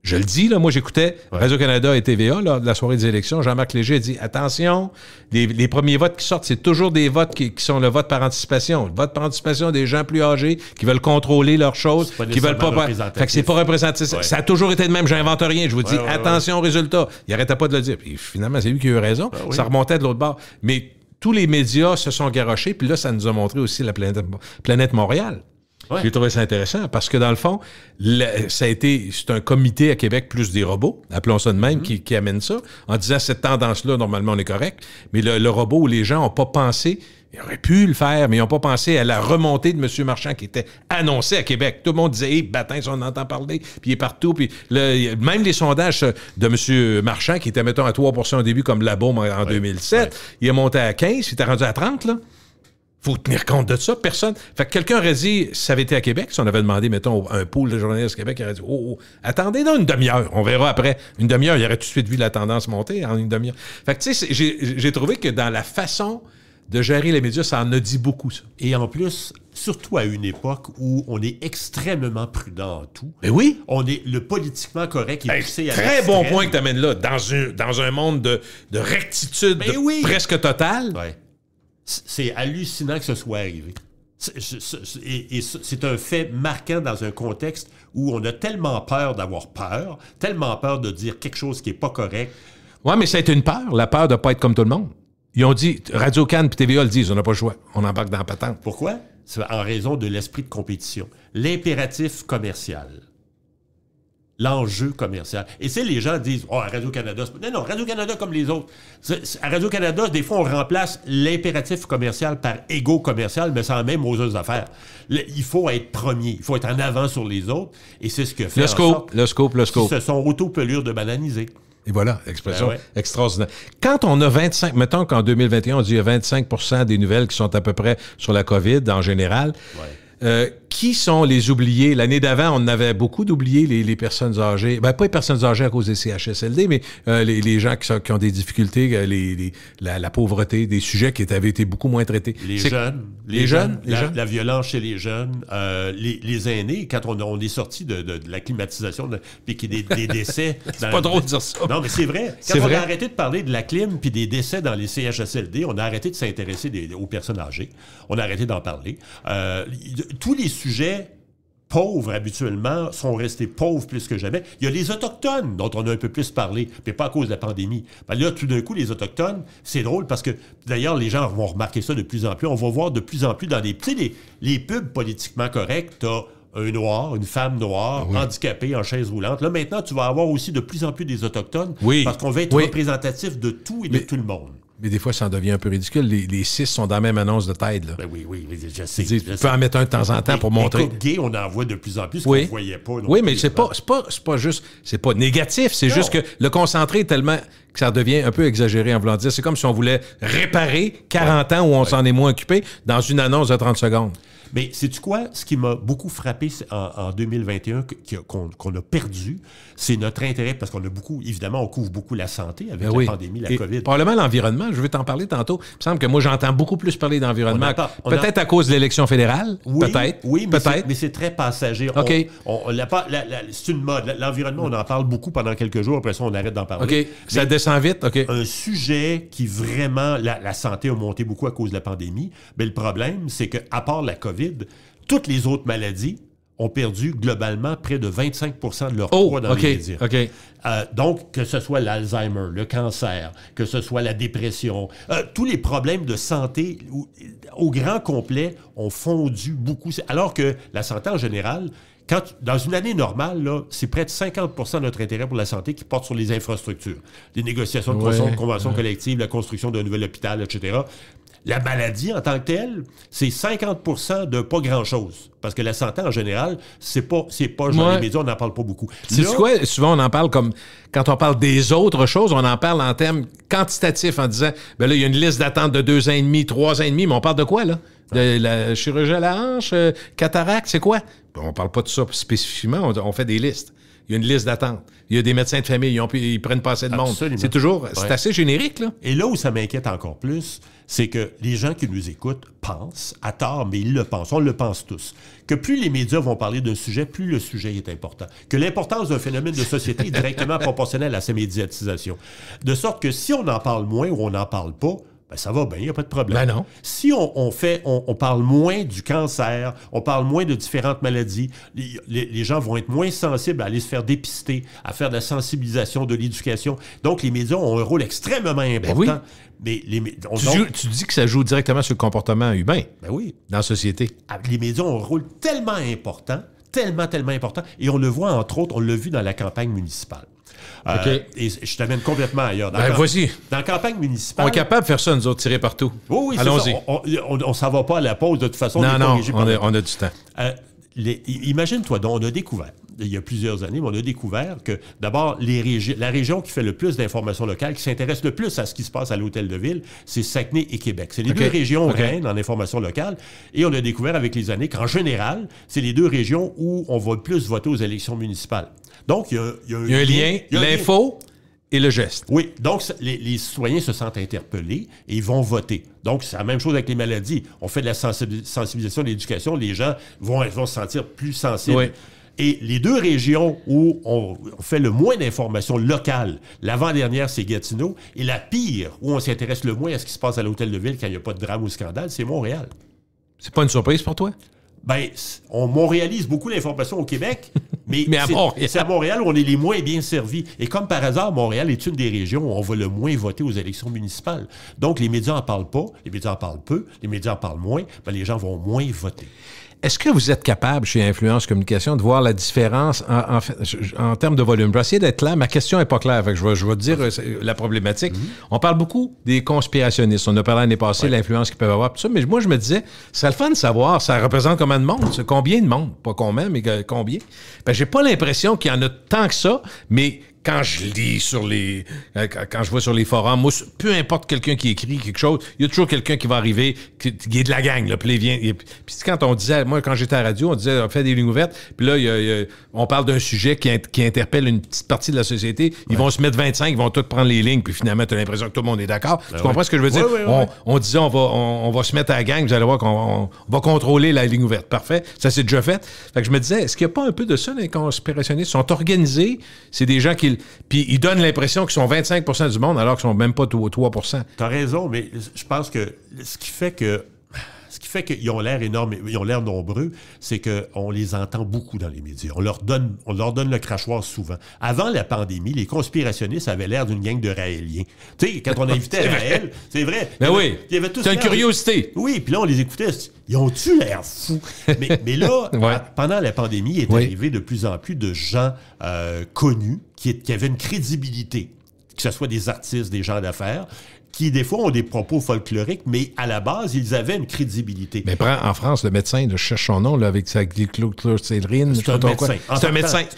Je le dis, là, moi, j'écoutais Radio-Canada et TVA, lors de la soirée des élections. Jean-Marc Léger a dit, attention, les premiers votes qui sortent, c'est toujours des votes qui sont le vote par anticipation. Le vote par anticipation des gens plus âgés qui veulent contrôler leurs choses, qui veulent pas... Fait que c'est pas représentatif. Ouais. Ça a toujours été de même, j'invente rien. Je vous dis, attention aux résultats. Il arrêtait pas de le dire. Puis finalement, c'est lui qui a eu raison. Ça remontait de l'autre bord. Mais tous les médias se sont garochés, puis là, ça nous a montré aussi la planète Montréal. Ouais. J'ai trouvé ça intéressant parce que, dans le fond, c'est un comité à Québec plus des robots, appelons ça de même, qui amène ça, en disant cette tendance-là, normalement, on est correct, mais le robot où les gens n'ont pas pensé, ils auraient pu le faire, mais ils n'ont pas pensé à la remontée de M. Marchand qui était annoncée à Québec. Tout le monde disait, Batin, on entend parler, puis il est partout. Puis même les sondages de M. Marchand, qui était, mettons, à 3% au début, comme la bombe en 2007, il est monté à 15, il était rendu à 30, là. Faut tenir compte de ça. Personne. Fait que quelqu'un aurait dit, si ça avait été à Québec, si on avait demandé, mettons, un pool de journalistes à Québec, il aurait dit, attendez donc une demi-heure. On verra après. Une demi-heure, il aurait tout de suite vu la tendance monter en une demi-heure. Fait que, tu sais, j'ai trouvé que dans la façon de gérer les médias, ça en a dit beaucoup, ça. Et en plus, surtout à une époque où on est extrêmement prudent en tout. Mais oui. On est le politiquement correct est poussé à très bon point que tu amènes là. Dans un monde de rectitude presque totale. Ouais. C'est hallucinant que ce soit arrivé. Et c'est un fait marquant dans un contexte où on a tellement peur d'avoir peur, tellement peur de dire quelque chose qui n'est pas correct. Oui, mais ça a été une peur, la peur de ne pas être comme tout le monde. Ils ont dit, Radio-Can et TVA le disent, on n'a pas le choix, on embarque dans la patente. Pourquoi? C'est en raison de l'esprit de compétition. L'impératif commercial. L'enjeu commercial. Et c'est les gens disent, à Radio-Canada, non, Radio-Canada comme les autres. À Radio-Canada, des fois, on remplace l'impératif commercial par égo commercial, mais sans même aux autres affaires. Il faut être premier, il faut être en avant sur les autres, et c'est ce que fait le scope. Ils se sont auto-pelures de bananiser. Et voilà, expression extraordinaire. Quand on a 25, mettons qu'en 2021, on dit qu'il y a 25% des nouvelles qui sont à peu près sur la COVID en général. Qui sont les oubliés? L'année d'avant, on avait beaucoup d'oubliés, les personnes âgées. Ben, pas les personnes âgées à cause des CHSLD, mais les gens qui ont des difficultés, la pauvreté, des sujets qui avaient été beaucoup moins traités. Les jeunes. La violence chez les jeunes. Les aînés, quand on est sorti de la climatisation, puis qu'il y a des décès... C'est pas drôle de dire ça. Non, mais c'est vrai. Quand on a arrêté de parler de la clim puis des décès dans les CHSLD, on a arrêté de s'intéresser aux personnes âgées. On a arrêté d'en parler. Tous les sujets pauvres, habituellement, sont restés pauvres plus que jamais. Il y a les Autochtones, dont on a un peu plus parlé, mais pas à cause de la pandémie. Ben là, tout d'un coup, les Autochtones, c'est drôle parce que, d'ailleurs, les gens vont remarquer ça de plus en plus. On va voir de plus en plus dans les pubs politiquement corrects, t'as un noir, une femme noire, handicapée, en chaise roulante. Là, maintenant, tu vas avoir aussi de plus en plus des Autochtones parce qu'on va être représentatif de tout et de tout le monde. Mais des fois, ça en devient un peu ridicule. Les 6 sont dans la même annonce de tête. Là. Ben oui, je sais. Tu peux en mettre un de temps en temps pour montrer. Les couples gays, on en voit de plus en plus, ce qu'on ne voyait pas. Oui, mais c'est pas juste... C'est pas négatif, c'est juste que le concentré est tellement que ça devient un peu exagéré en voulant dire. C'est comme si on voulait réparer 40 ans où on s'en est moins occupé dans une annonce de 30 secondes. Mais sais-tu quoi? Ce qui m'a beaucoup frappé en 2021, qu'on a perdu, c'est notre intérêt, parce qu'on a beaucoup, évidemment, on couvre beaucoup la santé avec la pandémie, la COVID. Probablement l'environnement, je vais t'en parler tantôt. Il me semble que moi, j'entends beaucoup plus parler d'environnement. Peut-être à cause de l'élection fédérale, peut-être. Oui, mais c'est très passager. Okay. C'est une mode. L'environnement, on en parle beaucoup pendant quelques jours, après ça, on arrête d'en parler. OK, ça descend vite, OK. Un sujet qui vraiment, la santé a monté beaucoup à cause de la pandémie, mais le problème, c'est qu'à part la COVID, toutes les autres maladies ont perdu globalement près de 25% de leur poids dans les médias. Donc, que ce soit l'Alzheimer, le cancer, que ce soit la dépression, tous les problèmes de santé au grand complet ont fondu beaucoup. Alors que la santé en général, dans une année normale, là, c'est près de 50% de notre intérêt pour la santé qui porte sur les infrastructures. Les négociations de conventions collectives, la construction d'un nouvel hôpital, etc. La maladie en tant que telle, c'est 50% de pas grand-chose. Parce que la santé, en général, c'est pas genre les médias, on n'en parle pas beaucoup. C'est quoi? Souvent, on en parle comme... Quand on parle des autres choses, on en parle en termes quantitatifs, en disant, ben là, il y a une liste d'attente de 2 ans et demi, 3 ans et demi, mais on parle de quoi, là? De la chirurgie à la hanche, cataracte, c'est quoi? On parle pas de ça spécifiquement, on fait des listes. il y a une liste d'attente. Il y a des médecins de famille, ils prennent pas assez de monde. Absolument. C'est assez générique, là. Et là où ça m'inquiète encore plus, c'est que les gens qui nous écoutent pensent, à tort, mais ils le pensent, on le pense tous, que plus les médias vont parler d'un sujet, plus le sujet est important. Que l'importance d'un phénomène de société est directement proportionnelle à sa médiatisation. De sorte que si on en parle moins ou on n'en parle pas, ben ça va bien, il n'y a pas de problème. Ben non. Si on parle moins du cancer, on parle moins de différentes maladies, les gens vont être moins sensibles à aller se faire dépister, à faire de la sensibilisation, de l'éducation. Donc, les médias ont un rôle extrêmement important. Ben oui. Mais tu dis que ça joue directement sur le comportement humain. Ben oui. Dans la société. Les médias ont un rôle tellement important, tellement important, et on le voit, entre autres, on l'a vu dans la campagne municipale. Et je t'amène complètement ailleurs. Vas-y. Dans la campagne municipale... On est capable de faire ça, nous autres, tirer partout. Oui, allons-y. On s'en va pas à la pause, de toute façon. Non, on a du temps. Imagine-toi, on a découvert, il y a plusieurs années, mais on a découvert que, d'abord, la région qui fait le plus d'informations locales, qui s'intéresse le plus à ce qui se passe à l'Hôtel de Ville, c'est Saguenay et Québec. C'est les deux régions reines en information locale. Et on a découvert avec les années qu'en général, c'est les deux régions où on va le plus voter aux élections municipales. Donc, il y a un lien, l'info et le geste. Oui, donc les citoyens se sentent interpellés et ils vont voter. Donc, c'est la même chose avec les maladies. On fait de la sensibilisation, de l'éducation, les gens vont se sentir plus sensibles. Oui. Et les deux régions où on fait le moins d'informations locales, l'avant-dernière, c'est Gatineau, et la pire, où on s'intéresse le moins à ce qui se passe à l'Hôtel de Ville quand il n'y a pas de drame ou scandale, c'est Montréal. C'est pas une surprise pour toi? Ben, on montréalise beaucoup l'information au Québec, mais c'est à Montréal où on est les moins bien servis. Et comme par hasard, Montréal est une des régions où on va le moins voter aux élections municipales. Donc, les médias n'en parlent pas, les médias en parlent peu, les médias en parlent moins, ben, les gens vont moins voter. Est-ce que vous êtes capable, chez Influence Communication, de voir la différence en termes de volume? Je vais essayer d'être clair. Ma question n'est pas claire. Fait que je vais te dire la problématique. On parle beaucoup des conspirationnistes. On a parlé l'année passée, l'influence qu'ils peuvent avoir, tout ça. Mais moi, je me disais, ce serait le fun de savoir, ça représente combien de monde? Combien de monde? Pas combien, mais combien? Ben, j'ai pas l'impression qu'il y en a tant que ça, mais quand je lis quand je vois sur les forums, moi, peu importe quelqu'un qui écrit quelque chose, il y a toujours quelqu'un qui va arriver, qui est de la gang, là, puis il vient. Puis quand on disait, moi, quand j'étais à la radio, on disait, on fait des lignes ouvertes, puis là, on parle d'un sujet qui interpelle une petite partie de la société, ils vont se mettre 25, ils vont tous prendre les lignes, puis finalement, tu as l'impression que tout le monde est d'accord. Tu comprends ce que je veux dire? On disait, on va se mettre à la gang, vous allez voir qu'on va contrôler la ligne ouverte. Parfait, ça c'est déjà fait. Fait que je me disais, est-ce qu'il n'y a pas un peu de ça, les conspirationnistes? Ils sont organisés, c'est des gens qui... Puis ils donnent l'impression qu'ils sont 25 % du monde alors qu'ils sont même pas 3 %. T'as raison, mais je pense que ce qui fait qu'ils ont l'air énormes, ils ont l'air nombreux, c'est qu'on les entend beaucoup dans les médias. On leur donne le crachoir souvent. Avant la pandémie, les conspirationnistes avaient l'air d'une gang de Raéliens. Tu sais, quand on invitait Raël, c'est vrai. Ben oui, c'est une curiosité. Oui, puis là, on les écoutait. Ils ont-tu l'air fous? Mais là, pendant la pandémie, il est arrivé de plus en plus de gens connus qui avaient une crédibilité, que ce soit des artistes, des gens d'affaires, qui, des fois, ont des propos folkloriques, mais à la base, ils avaient une crédibilité. Mais prends en France, le médecin, je cherche son nom, là, avec sa glyclochlorine. C'est un médecin. C'est un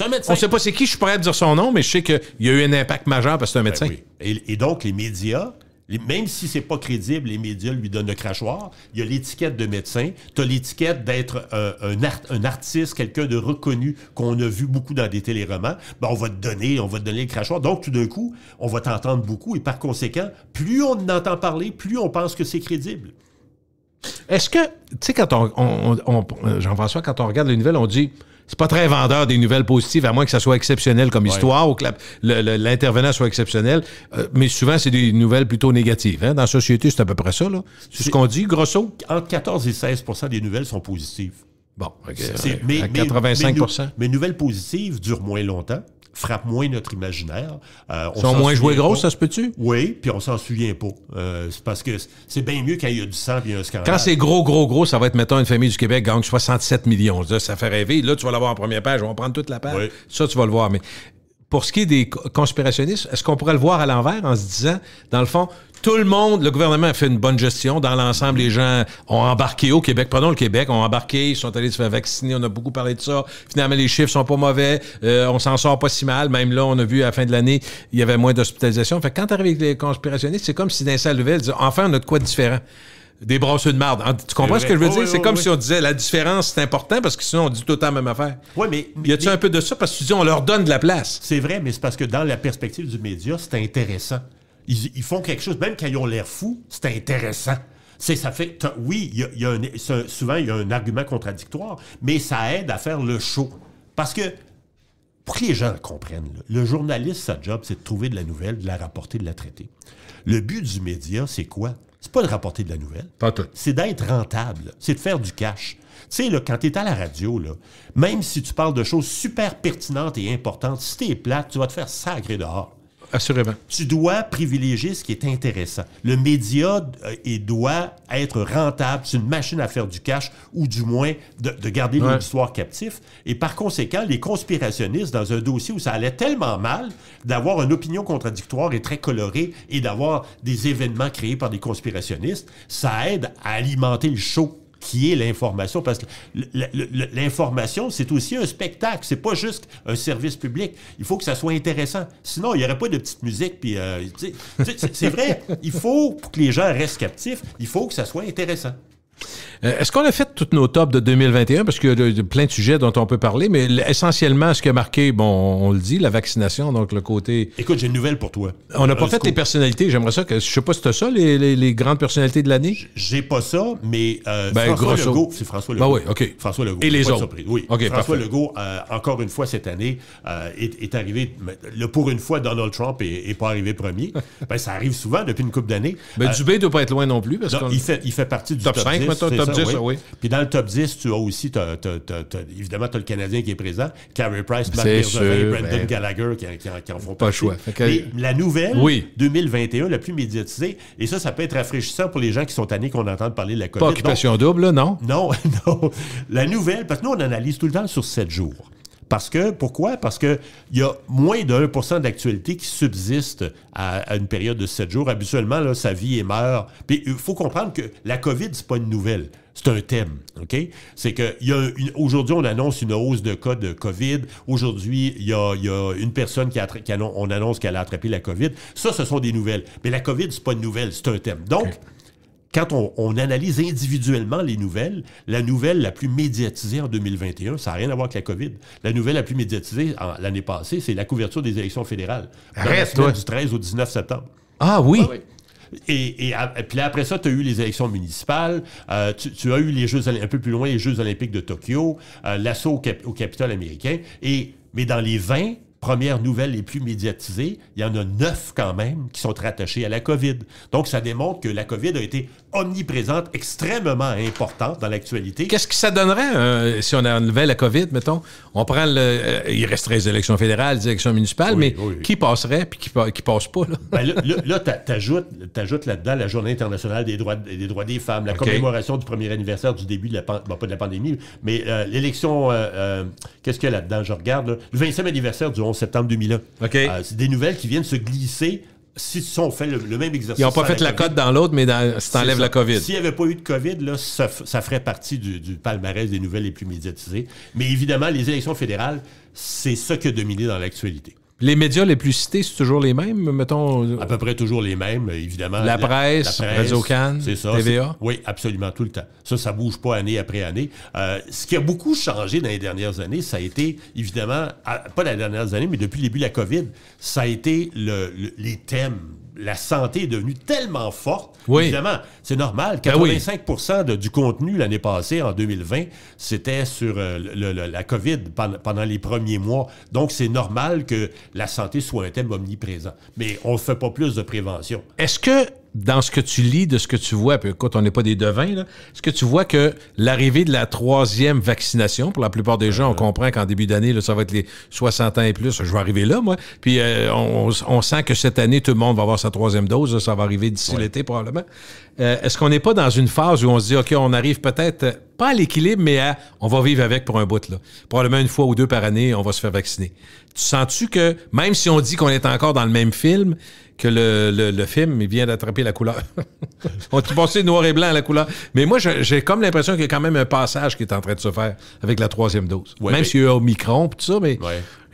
médecin. On ne sait pas c'est qui, je suis prêt à dire son nom, mais je sais qu'il y a eu un impact majeur parce que c'est un médecin. Oui. Et donc, les médias... Même si c'est pas crédible, les médias lui donnent le crachoir. Il y a l'étiquette de médecin. Tu as l'étiquette d'être un artiste, quelqu'un de reconnu qu'on a vu beaucoup dans des téléromans. Ben, on va te donner le crachoir. Donc, tout d'un coup, on va t'entendre beaucoup. Et par conséquent, plus on en entend parler, plus on pense que c'est crédible. Est-ce que, tu sais, quand Jean-François, quand on regarde les nouvelles, on dit... C'est pas très vendeur des nouvelles positives, à moins que ça soit exceptionnel comme histoire ou que l'intervenant soit exceptionnel. Mais souvent, c'est des nouvelles plutôt négatives. Hein? Dans la société, c'est à peu près ça. Là. C'est ce qu'on dit, grosso? Entre 14 et 16 % des nouvelles sont positives. Bon, à 85 %. Mais nouvelles positives durent moins longtemps, frappent moins notre imaginaire. Sont moins jouées grosses, ça se peut-tu? Oui, puis on s'en souvient pas. C'est parce que c'est bien mieux quand il y a du sang et un scandale. Quand c'est gros, ça va être, mettons, une famille du Québec gagne 67 millions. Ça fait rêver. Là, tu vas l'avoir en première page. On va prendre toute la page. Oui. Ça, tu vas le voir. Mais pour ce qui est des conspirationnistes, est-ce qu'on pourrait le voir à l'envers en se disant, dans le fond, tout le monde, le gouvernement a fait une bonne gestion. Dans l'ensemble, les gens ont embarqué au Québec. Prenons le Québec, ont embarqué, ils sont allés se faire vacciner. On a beaucoup parlé de ça. Finalement, les chiffres sont pas mauvais. On s'en sort pas si mal. Même là, on a vu à la fin de l'année, il y avait moins d'hospitalisation. Fait que quand tu arrives avec les conspirationnistes, c'est comme si dans la salle de ville, ils disaient, enfin, on a de quoi de différent. des brasseux de marde. Tu comprends ce que je veux dire? C'est comme si on disait la différence, c'est important, parce que sinon, on dit tout le temps la même affaire. Oui, mais... Y a-tu un peu de ça? Parce que tu dis, on leur donne de la place. C'est vrai, mais c'est parce que dans la perspective du média, c'est intéressant. Ils font quelque chose, même quand ils ont l'air fous, c'est intéressant. Ça fait... Oui, souvent, il y a un argument contradictoire, mais ça aide à faire le show. Parce que, pour que les gens le comprennent, là, le journaliste, sa job, c'est de trouver de la nouvelle, de la rapporter, de la traiter. Le but du média, c'est quoi? C'est pas de rapporter de la nouvelle. Pas tout. C'est d'être rentable. C'est de faire du cash. Tu sais, quand tu es à la radio, là, même si tu parles de choses super pertinentes et importantes, si tu es plate, tu vas te faire sacrer dehors. Assurément. Tu dois privilégier ce qui est intéressant. Le média doit être rentable. C'est une machine à faire du cash ou du moins de garder l'auditoire captif. Et par conséquent, les conspirationnistes, dans un dossier où ça allait tellement mal, d'avoir une opinion contradictoire et très colorée et d'avoir des événements créés par des conspirationnistes, ça aide à alimenter le show qui est l'information, parce que l'information, c'est aussi un spectacle, c'est pas juste un service public. Il faut que ça soit intéressant. Sinon, il n'y aurait pas de petite musique, puis c'est vrai, il faut, pour que les gens restent captifs, il faut que ça soit intéressant. Est-ce qu'on a fait tous nos tops de 2021? Parce qu'il y a plein de sujets dont on peut parler, mais essentiellement, ce qui a marqué, bon, on le dit, la vaccination, donc le côté... Écoute, j'ai une nouvelle pour toi. On n'a pas fait les personnalités. J'aimerais ça que... Je sais pas si tu as ça, les grandes personnalités de l'année? J'ai pas ça, mais François Legault, c'est François Legault. Ben oui, OK. François Legault. Et les autres? Oui. Okay, François Legault, encore une fois cette année, est arrivé... Là, pour une fois, Donald Trump n'est pas arrivé premier. Ben, ça arrive souvent depuis une couple d'années. Ben, Dubé ne doit pas être loin non plus. Parce non, il fait partie du top 5, 10. Mettons, top 10, oui. Puis dans le top 10, tu as aussi, évidemment, tu as le Canadien qui est présent, Carey Price, Marc Bergevin, Brendan Gallagher qui en font pas partie. Choix. Mais la nouvelle 2021, la plus médiatisée, et ça peut être rafraîchissant pour les gens qui sont tannés qu'on entende parler de la COVID. Pas occupation double, là, non? Non. La nouvelle, parce que nous, on analyse tout le temps sur 7 jours. Pourquoi? Parce qu'il y a moins de 1% d'actualité qui subsiste à une période de 7 jours. Habituellement, là, ça vit et meurt. Puis il faut comprendre que la COVID, c'est pas une nouvelle. C'est un thème, OK? C'est que aujourd'hui, on annonce une hausse de cas de COVID. Aujourd'hui, il y a une personne on annonce qu'elle a attrapé la COVID. Ça, ce sont des nouvelles. Mais la COVID, c'est pas une nouvelle, c'est un thème. Donc, quand on analyse individuellement les nouvelles, la nouvelle la plus médiatisée en 2021, ça n'a rien à voir avec la COVID. La nouvelle la plus médiatisée l'année passée, c'est la couverture des élections fédérales. Arrête, toi! Du 13 au 19 septembre. Ah oui? Oui. Et puis après ça, tu as eu les élections municipales, tu as eu les Jeux un peu plus loin, les Jeux olympiques de Tokyo, l'assaut au Capitole américain. Mais dans les 20 premières nouvelles les plus médiatisées, il y en a 9 quand même qui sont rattachées à la COVID. Donc, ça démontre que la COVID a été omniprésente, extrêmement importante dans l'actualité. Qu'est-ce que ça donnerait si on enlevait la COVID, mettons? On prend il resterait les élections fédérales, les élections municipales, qui passerait puis qui passe pas, là? Ben là, t'ajoutes là-dedans la Journée internationale des droits des femmes, la commémoration du premier anniversaire du début de pas de la pandémie, mais l'élection, qu'est-ce qu'il y a là-dedans? Je regarde, là, le 20e anniversaire du 11 septembre 2001. C'est des ferait qui viennent se glisser si on fait le même exercice. Ils n'ont pas fait la cote dans l'autre, mais si tu enlèves la COVID. S'il n'y avait pas eu de COVID, là, ça ferait partie du palmarès des nouvelles les plus médiatisées. Mais évidemment, les élections fédérales, c'est ça qui a dominé dans l'actualité. Les médias les plus cités, c'est toujours les mêmes, mettons? À peu près toujours les mêmes, évidemment. La presse, Radio-Can, TVA? Oui, absolument, tout le temps. Ça bouge pas année après année. Ce qui a beaucoup changé dans les dernières années, ça a été, évidemment, pas dans les dernières années, mais depuis le début de la COVID, ça a été les thèmes. La santé est devenue tellement forte. Oui. Évidemment, c'est normal. 85% du contenu l'année passée, en 2020, c'était sur la COVID pendant les premiers mois. Donc, c'est normal que la santé soit un thème omniprésent. Mais on ne fait pas plus de prévention. Est-ce que, dans ce que tu lis, de ce que tu vois, puis écoute, on n'est pas des devins, là, est-ce que tu vois que l'arrivée de la 3e vaccination, pour la plupart des gens, on comprend qu'en début d'année, là, ça va être les 60 ans et plus, je vais arriver là, moi, puis on sent que cette année, tout le monde va avoir sa 3e dose, là, ça va arriver d'ici l'été probablement. Est-ce qu'on n'est pas dans une phase où on se dit, OK, on arrive peut-être, pas à l'équilibre, mais on va vivre avec pour un bout, là. Probablement une fois ou deux par année, on va se faire vacciner. Tu sens-tu que, même si on dit qu'on est encore dans le même film, que le film, il vient d'attraper la couleur. On est passé noir et blanc à la couleur. Mais moi, j'ai comme l'impression qu'il y a quand même un passage qui est en train de se faire avec la 3e dose. Même s'il y a eu Omicron et tout ça, mais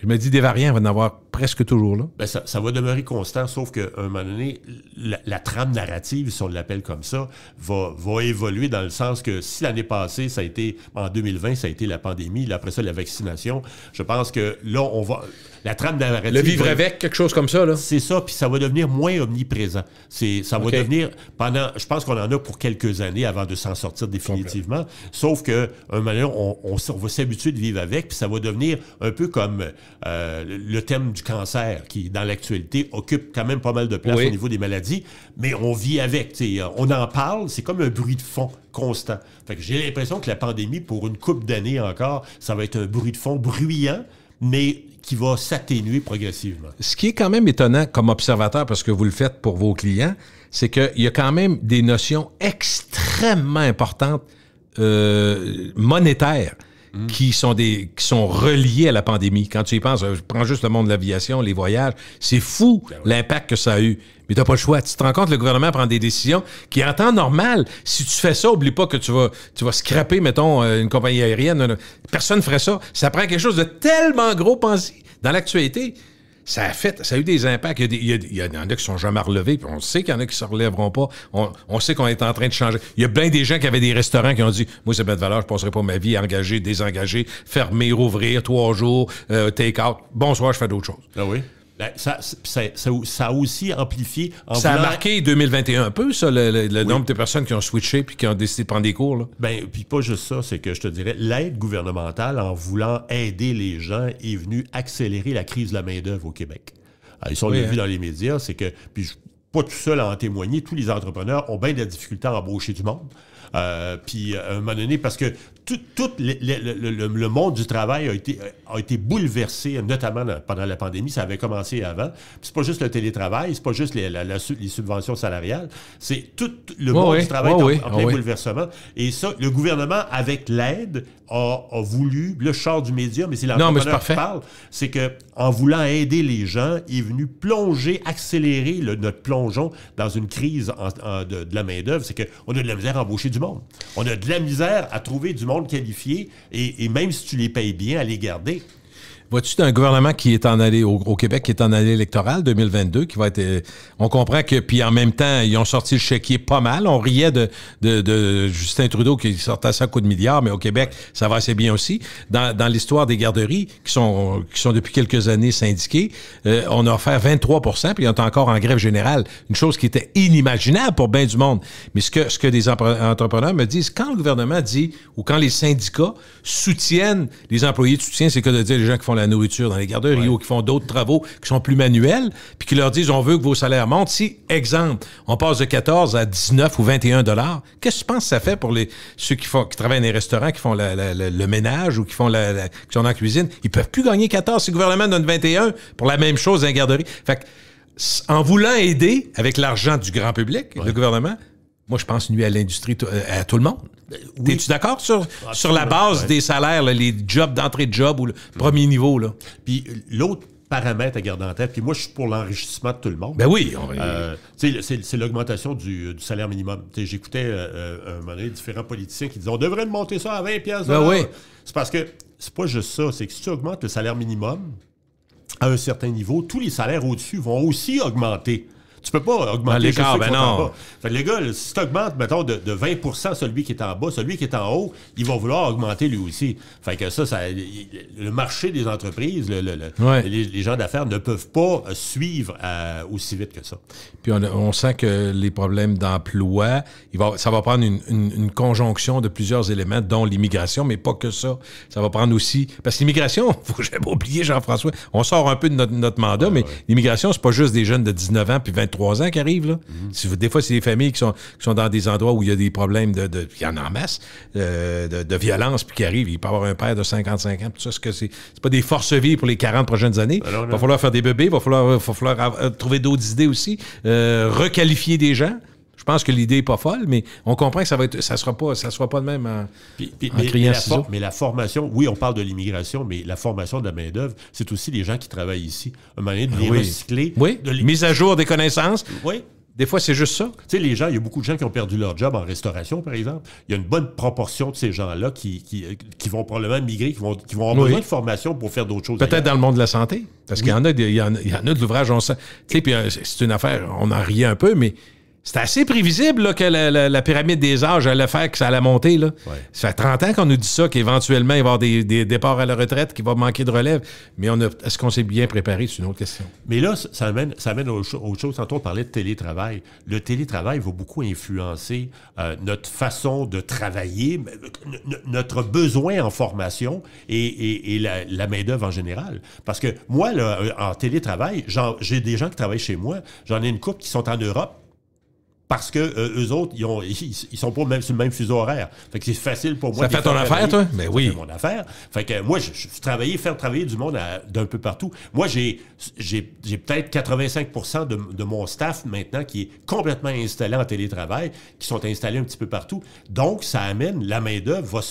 je me dis, des variants, il va en avoir presque toujours là. Ben ça va demeurer constant, sauf qu'à un moment donné, la trame narrative, si on l'appelle comme ça, va évoluer dans le sens que si l'année passée, ça a été, en 2020, ça a été la pandémie, là, après ça, la vaccination, je pense que là, on va... La trame narrative... Le vivre avec, quelque chose comme ça, là. C'est ça, puis ça va devenir moins omniprésent. Ça va devenir, je pense qu'on en a pour quelques années avant de s'en sortir définitivement, sauf qu'à un moment donné, on va s'habituer de vivre avec, puis ça va devenir un peu comme le thème du cancer, qui, dans l'actualité, occupe quand même pas mal de place au niveau des maladies, mais on vit avec, on en parle, c'est comme un bruit de fond constant. Fait que j'ai l'impression que la pandémie, pour une couple d'années encore, ça va être un bruit de fond bruyant, mais qui va s'atténuer progressivement. Ce qui est quand même étonnant comme observateur, parce que vous le faites pour vos clients, c'est qu'il y a quand même des notions extrêmement importantes monétaires qui sont reliées à la pandémie. Quand tu y penses, je prends juste le monde de l'aviation, les voyages, c'est fou l'impact que ça a eu. Mais t'as pas le choix. Tu te rends compte que le gouvernement prend des décisions qui, en temps normal, si tu fais ça, oublie pas que tu vas scraper, mettons, une compagnie aérienne. Personne ne ferait ça. Ça prend quelque chose de tellement gros, pensez. Dans l'actualité, ça a eu des impacts. Il y en a qui sont jamais relevés, puis on sait qu'il y en a qui se relèveront pas. On sait qu'on est en train de changer. Il y a bien des gens qui avaient des restaurants qui ont dit « Moi, c'est pas de valeur, je passerai pas ma vie à engager, désengager, fermer, rouvrir, 3 jours, take-out. Bonsoir, je fais d'autres choses. » Ah oui? Ça a aussi amplifié... Ça a marqué 2021 un peu, ça, le nombre de personnes qui ont switché puis qui ont décidé de prendre des cours. Là. Ben, puis pas juste ça, c'est que je te dirais, l'aide gouvernementale, en voulant aider les gens, est venue accélérer la crise de la main-d'œuvre au Québec. Alors, on l'a vu dans les médias, c'est que, puis pas tout seul à en témoigner, tous les entrepreneurs ont bien de la difficulté à embaucher du monde. Puis à un moment donné, parce que tout le monde du travail a été bouleversé, notamment pendant la pandémie. Ça avait commencé avant. Puis c'est pas juste le télétravail, c'est pas juste les subventions salariales, c'est tout le monde du travail en plein bouleversement. Et ça, le gouvernement, avec l'aide, a voulu, là je sors du média, mais c'est l'entrepreneur qui parle, c'est qu'en voulant aider les gens, il est venu accélérer notre plongeon dans une crise de la main-d'œuvre. C'est qu'on a de la misère à embaucher du monde. On a de la misère à trouver du monde qualifié et même si tu les payes bien, à les garder. Vois-tu d'un gouvernement qui est en allée au Québec, qui est en allée électorale 2022, qui va être... on comprend que, puis en même temps, ils ont sorti le chéquier pas mal. On riait de Justin Trudeau qui sortait ça à coups de milliards, mais au Québec, ça va assez bien aussi. Dans l'histoire des garderies, qui sont depuis quelques années syndiquées, on a offert 23 %, puis ils sont encore en grève générale. Une chose qui était inimaginable pour bien du monde. Mais ce que des entrepreneurs me disent, quand le gouvernement dit, ou quand les syndicats soutiennent les employés de soutien, c'est que de dire les gens qui font la nourriture dans les garderies ou qui font d'autres travaux qui sont plus manuels, puis qui leur disent on veut que vos salaires montent. Si, exemple, on passe de 14 à 19 ou 21 $, qu'est-ce que tu penses que ça fait pour ceux qui travaillent dans les restaurants, qui font le ménage ou qui sont dans la cuisine? Ils peuvent plus gagner 14 si le gouvernement donne 21 pour la même chose dans les garderies. Fait que, en voulant aider avec l'argent du grand public, le gouvernement, moi, je pense nuit à l'industrie, à tout le monde. Oui. Es-tu d'accord sur la base des salaires, là, les jobs d'entrée de job ou le premier niveau? Là? Puis l'autre paramètre à garder en tête, puis moi, je suis pour l'enrichissement de tout le monde. Ben oui. C'est l'augmentation du salaire minimum. J'écoutais un moment donné différents politiciens qui disaient on devrait monter ça à 20 $. Ben oui. C'est parce que c'est pas juste ça. C'est que si tu augmentes le salaire minimum à un certain niveau, tous les salaires au-dessus vont aussi augmenter. Tu peux pas augmenter l'écart, ben non. Fait que les gars, si tu augmentes, mettons, de 20 % celui qui est en bas, celui qui est en haut, il va vouloir augmenter lui aussi. Fait que ça le marché des entreprises, les gens d'affaires ne peuvent pas suivre aussi vite que ça. Puis on sent que les problèmes d'emploi, ça va prendre une conjonction de plusieurs éléments, dont l'immigration, mais pas que ça. Ça va prendre aussi... Parce que l'immigration, faut que j'aille oublier, Jean-François, on sort un peu de notre mandat, mais l'immigration, c'est pas juste des jeunes de 19 ans puis 23 ans qui arrivent. Là. Des fois, c'est des familles qui sont dans des endroits où il y a des problèmes il y en a en masse, de violence, puis qui arrivent. Il peut y avoir un père de 55 ans, tout ça. C'est pas des forces vives pour les 40 prochaines années. Il va falloir faire des bébés, il va falloir trouver d'autres idées aussi, requalifier des gens. Je pense que l'idée n'est pas folle, mais on comprend que ça sera pas de même en criant ciseaux. Mais la formation, oui, on parle de l'immigration, mais la formation de la main-d'œuvre, c'est aussi les gens qui travaillent ici. Un moment donné, de les recycler. Oui, mise à jour des connaissances. Oui. Des fois, c'est juste ça. Tu sais, les gens, il y a beaucoup de gens qui ont perdu leur job en restauration, par exemple. Il y a une bonne proportion de ces gens-là qui vont probablement migrer, qui vont avoir besoin de formation pour faire d'autres choses. Peut-être dans le monde de la santé. Parce qu'il y en a de l'ouvrage, on sent. Tu sais, puis c'est une affaire, on en riait un peu, mais c'est assez prévisible là, que la pyramide des âges allait faire que ça allait monter. Là. Ouais. Ça fait 30 ans qu'on nous dit ça, qu'éventuellement, il va y avoir des départs à la retraite, qu'il va manquer de relève. Mais est-ce qu'on s'est bien préparé? C'est une autre question. Mais là, ça amène autre chose. Tantôt, on parlait de télétravail. Le télétravail va beaucoup influencer notre façon de travailler, notre besoin en formation et la main-d'œuvre en général. Parce que moi, là, en télétravail, j'ai des gens qui travaillent chez moi. J'en ai une couple qui sont en Europe. Parce que eux autres, ils sont pas même sur le même fuseau horaire. Fait que c'est facile pour moi. Ça fait ton affaire, toi? Ben oui. Ça fait mon affaire. Fait que moi, je faire travailler du monde d'un peu partout. Moi, j'ai peut-être 85% de mon staff maintenant qui est complètement installé en télétravail, qui sont installés un petit peu partout. Donc, ça amène la main-d'œuvre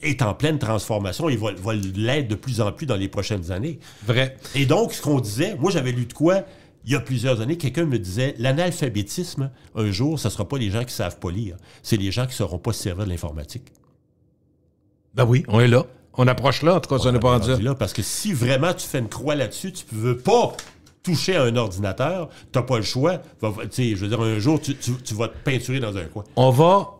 est en pleine transformation et va l'être de plus en plus dans les prochaines années. Vrai. Et donc, ce qu'on disait, moi, j'avais lu de quoi? Il y a plusieurs années, quelqu'un me disait, l'analphabétisme, un jour, ce ne sera pas les gens qui ne savent pas lire. C'est les gens qui ne sauront pas se servir de l'informatique. Ben oui, on est là. On approche là, en tout cas, on n'est pas rendu là. Parce que si vraiment tu fais une croix là-dessus, tu ne veux pas toucher à un ordinateur, tu n'as pas le choix. Tu sais, je veux dire, un jour, tu vas te peinturer dans un coin. On va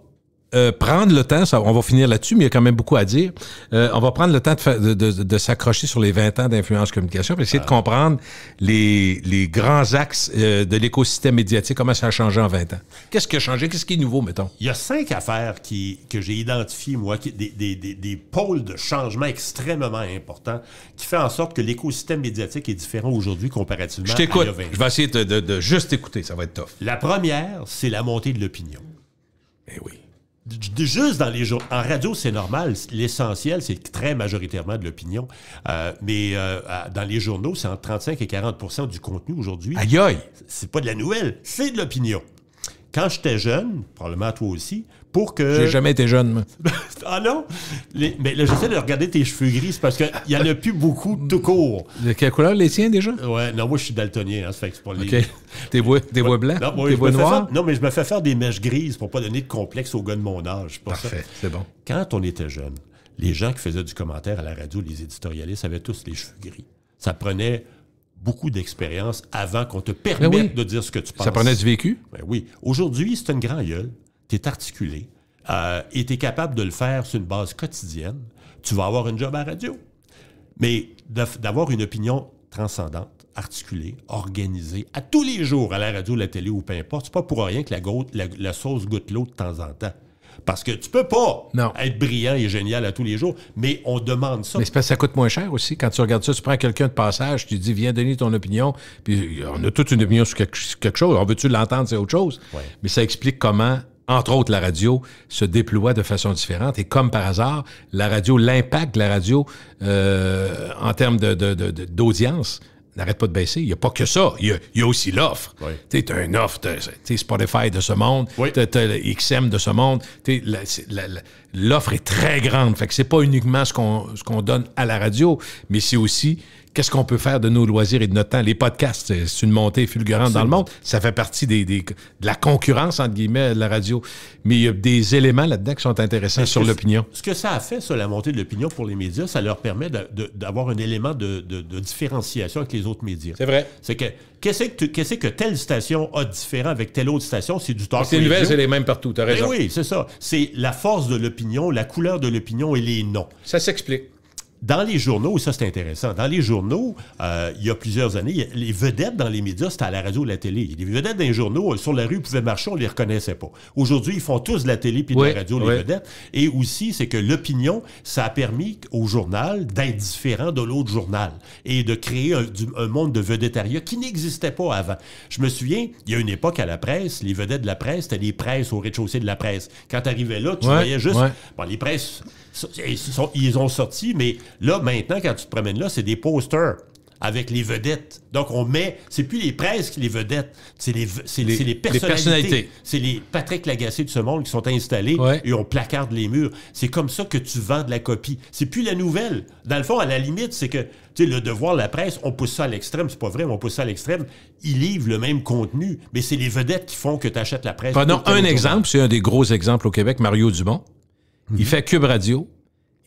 prendre le temps, on va finir là-dessus, mais il y a quand même beaucoup à dire. On va prendre le temps de s'accrocher sur les 20 ans d'influence communication, puis essayer de comprendre les grands axes de l'écosystème médiatique, comment ça a changé en 20 ans. Qu'est-ce qui a changé? Qu'est-ce qui est nouveau, mettons? Il y a 5 affaires que j'ai identifiées, moi, des pôles de changement extrêmement importants qui fait en sorte que l'écosystème médiatique est différent aujourd'hui comparativement à il y a 20 ans. Je vais essayer de juste écouter, ça va être tough. La première, c'est la montée de l'opinion. Eh oui. Juste dans les journaux. En radio, c'est normal. L'essentiel, c'est très majoritairement de l'opinion. Mais dans les journaux, c'est entre 35 et 40 du contenu aujourd'hui. Aïe aïe! C'est pas de la nouvelle, c'est de l'opinion. Quand j'étais jeune, probablement toi aussi, pour que... J'ai jamais été jeune, moi. Ah non? Mais là, j'essaie de regarder tes cheveux gris, c'est parce qu'il n'y en a plus beaucoup tout court. De quelle couleur, les tiens, déjà? Ouais, non, moi, je suis daltonien, hein, ça fait que c'est pas les... OK. T'es bois blancs? Non, t'es bois noirs? Non, mais je me fais faire des mèches grises pour pas donner de complexe aux gars de mon âge. Parfait, c'est bon. Quand on était jeune, les gens qui faisaient du commentaire à la radio, les éditorialistes, avaient tous les cheveux gris. Ça prenait beaucoup d'expérience avant qu'on te permette de dire ce que tu penses. Ça prenait du vécu? Ben oui. Aujourd'hui, c'est une grande gueule. Tu es articulé et tu es capable de le faire sur une base quotidienne. Tu vas avoir une job à la radio. Mais d'avoir une opinion transcendante, articulée, organisée, à tous les jours, à la radio, la télé ou peu importe, c'est pas pour rien que la sauce goûte l'eau de temps en temps. Parce que tu peux pas être brillant et génial à tous les jours, mais on demande ça. Mais c'est parce que ça coûte moins cher aussi. Quand tu regardes ça, tu prends quelqu'un de passage, tu dis, viens donner ton opinion, puis on a toute une opinion sur quelque chose. On veut-tu l'entendre, c'est autre chose. Ouais. Mais ça explique comment, entre autres, la radio se déploie de façon différente. Et comme par hasard, la radio, l'impact de la radio en termes d'audience n'arrête pas de baisser. Il n'y a pas que ça. Il y a aussi l'offre. Oui. Tu as une offre, tu Spotify de ce monde, tu as le XM de ce monde. L'offre est très grande. Fait que c'est pas uniquement ce qu'on donne à la radio, mais c'est aussi qu'est-ce qu'on peut faire de nos loisirs et de notre temps. Les podcasts, c'est une montée fulgurante dans le monde. Ça fait partie de la concurrence, entre guillemets, de la radio. Mais il y a des éléments là-dedans qui sont intéressants sur l'opinion. Ce que ça a fait, ça, la montée de l'opinion pour les médias, ça leur permet d'avoir un élément de différenciation avec les autres médias. C'est vrai. C'est que qu'est-ce que telle station a différent avec telle autre station? C'est du talk radio. Les nouvelles, c'est les mêmes partout, tu as raison. Oui, c'est ça. C'est la force de l'opinion, la couleur de l'opinion et les noms. Ça s'explique. Dans les journaux, ça c'est intéressant, dans les journaux, il y a plusieurs années, les vedettes dans les médias, c'était à la radio ou la télé. Les vedettes dans les journaux, sur la rue, ils pouvaient marcher, on ne les reconnaissait pas. Aujourd'hui, ils font tous de la télé puis de la radio, les vedettes. Et aussi, c'est que l'opinion, ça a permis au journal d'être différent de l'autre journal et de créer un monde de vedettariat qui n'existait pas avant. Je me souviens, il y a une époque à la presse, les vedettes de la presse, c'était les presses au rez-de-chaussée de la presse. Quand tu arrivais là, tu voyais juste... Bon, les presses... Ils ont sorti, mais là, maintenant, quand tu te promènes là, c'est des posters. avec les vedettes. Donc, c'est plus les presses qui les vedettes, c'est les personnalités. C'est les Patrick Lagacé de ce monde qui sont installés et on placarde les murs. C'est comme ça que tu vends de la copie. C'est plus la nouvelle. Dans le fond, à la limite, c'est que, tu sais, le devoir, la presse, on pousse ça à l'extrême. C'est pas vrai, on pousse ça à l'extrême. Ils livrent le même contenu, mais c'est les vedettes qui font que tu achètes la presse. Prenons un exemple, c'est un des gros exemples au Québec, Mario Dumont. Il fait Cube Radio,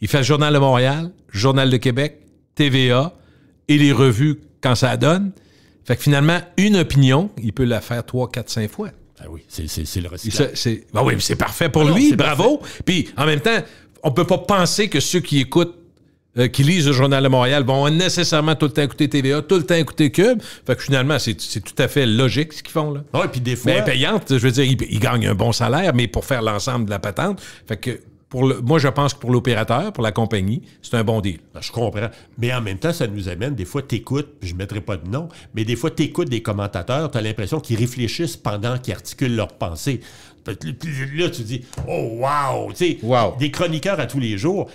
il fait le Journal de Montréal, Journal de Québec, TVA et les revues quand ça donne. Fait que finalement, une opinion, il peut la faire 3, 4, 5 fois. Ah oui, c'est le recyclage. C'est parfait pour lui, bravo. Puis en même temps, on peut pas penser que ceux qui écoutent, qui lisent le Journal de Montréal vont nécessairement tout le temps écouter TVA, tout le temps écouter Cube. Fait que finalement, c'est tout à fait logique ce qu'ils font, là. Oui, puis des fois... Mais payante, je veux dire, ils gagnent un bon salaire, mais pour faire l'ensemble de la patente. Fait que moi, je pense que pour l'opérateur, pour la compagnie, c'est un bon deal. Je comprends. Mais en même temps, ça nous amène, des fois, t'écoutes, puis je ne mettrai pas de nom, mais des fois, t'écoutes des commentateurs, t'as l'impression qu'ils réfléchissent pendant qu'ils articulent leurs pensées. Là, tu dis, oh, wow! Tu sais, des chroniqueurs à tous les jours,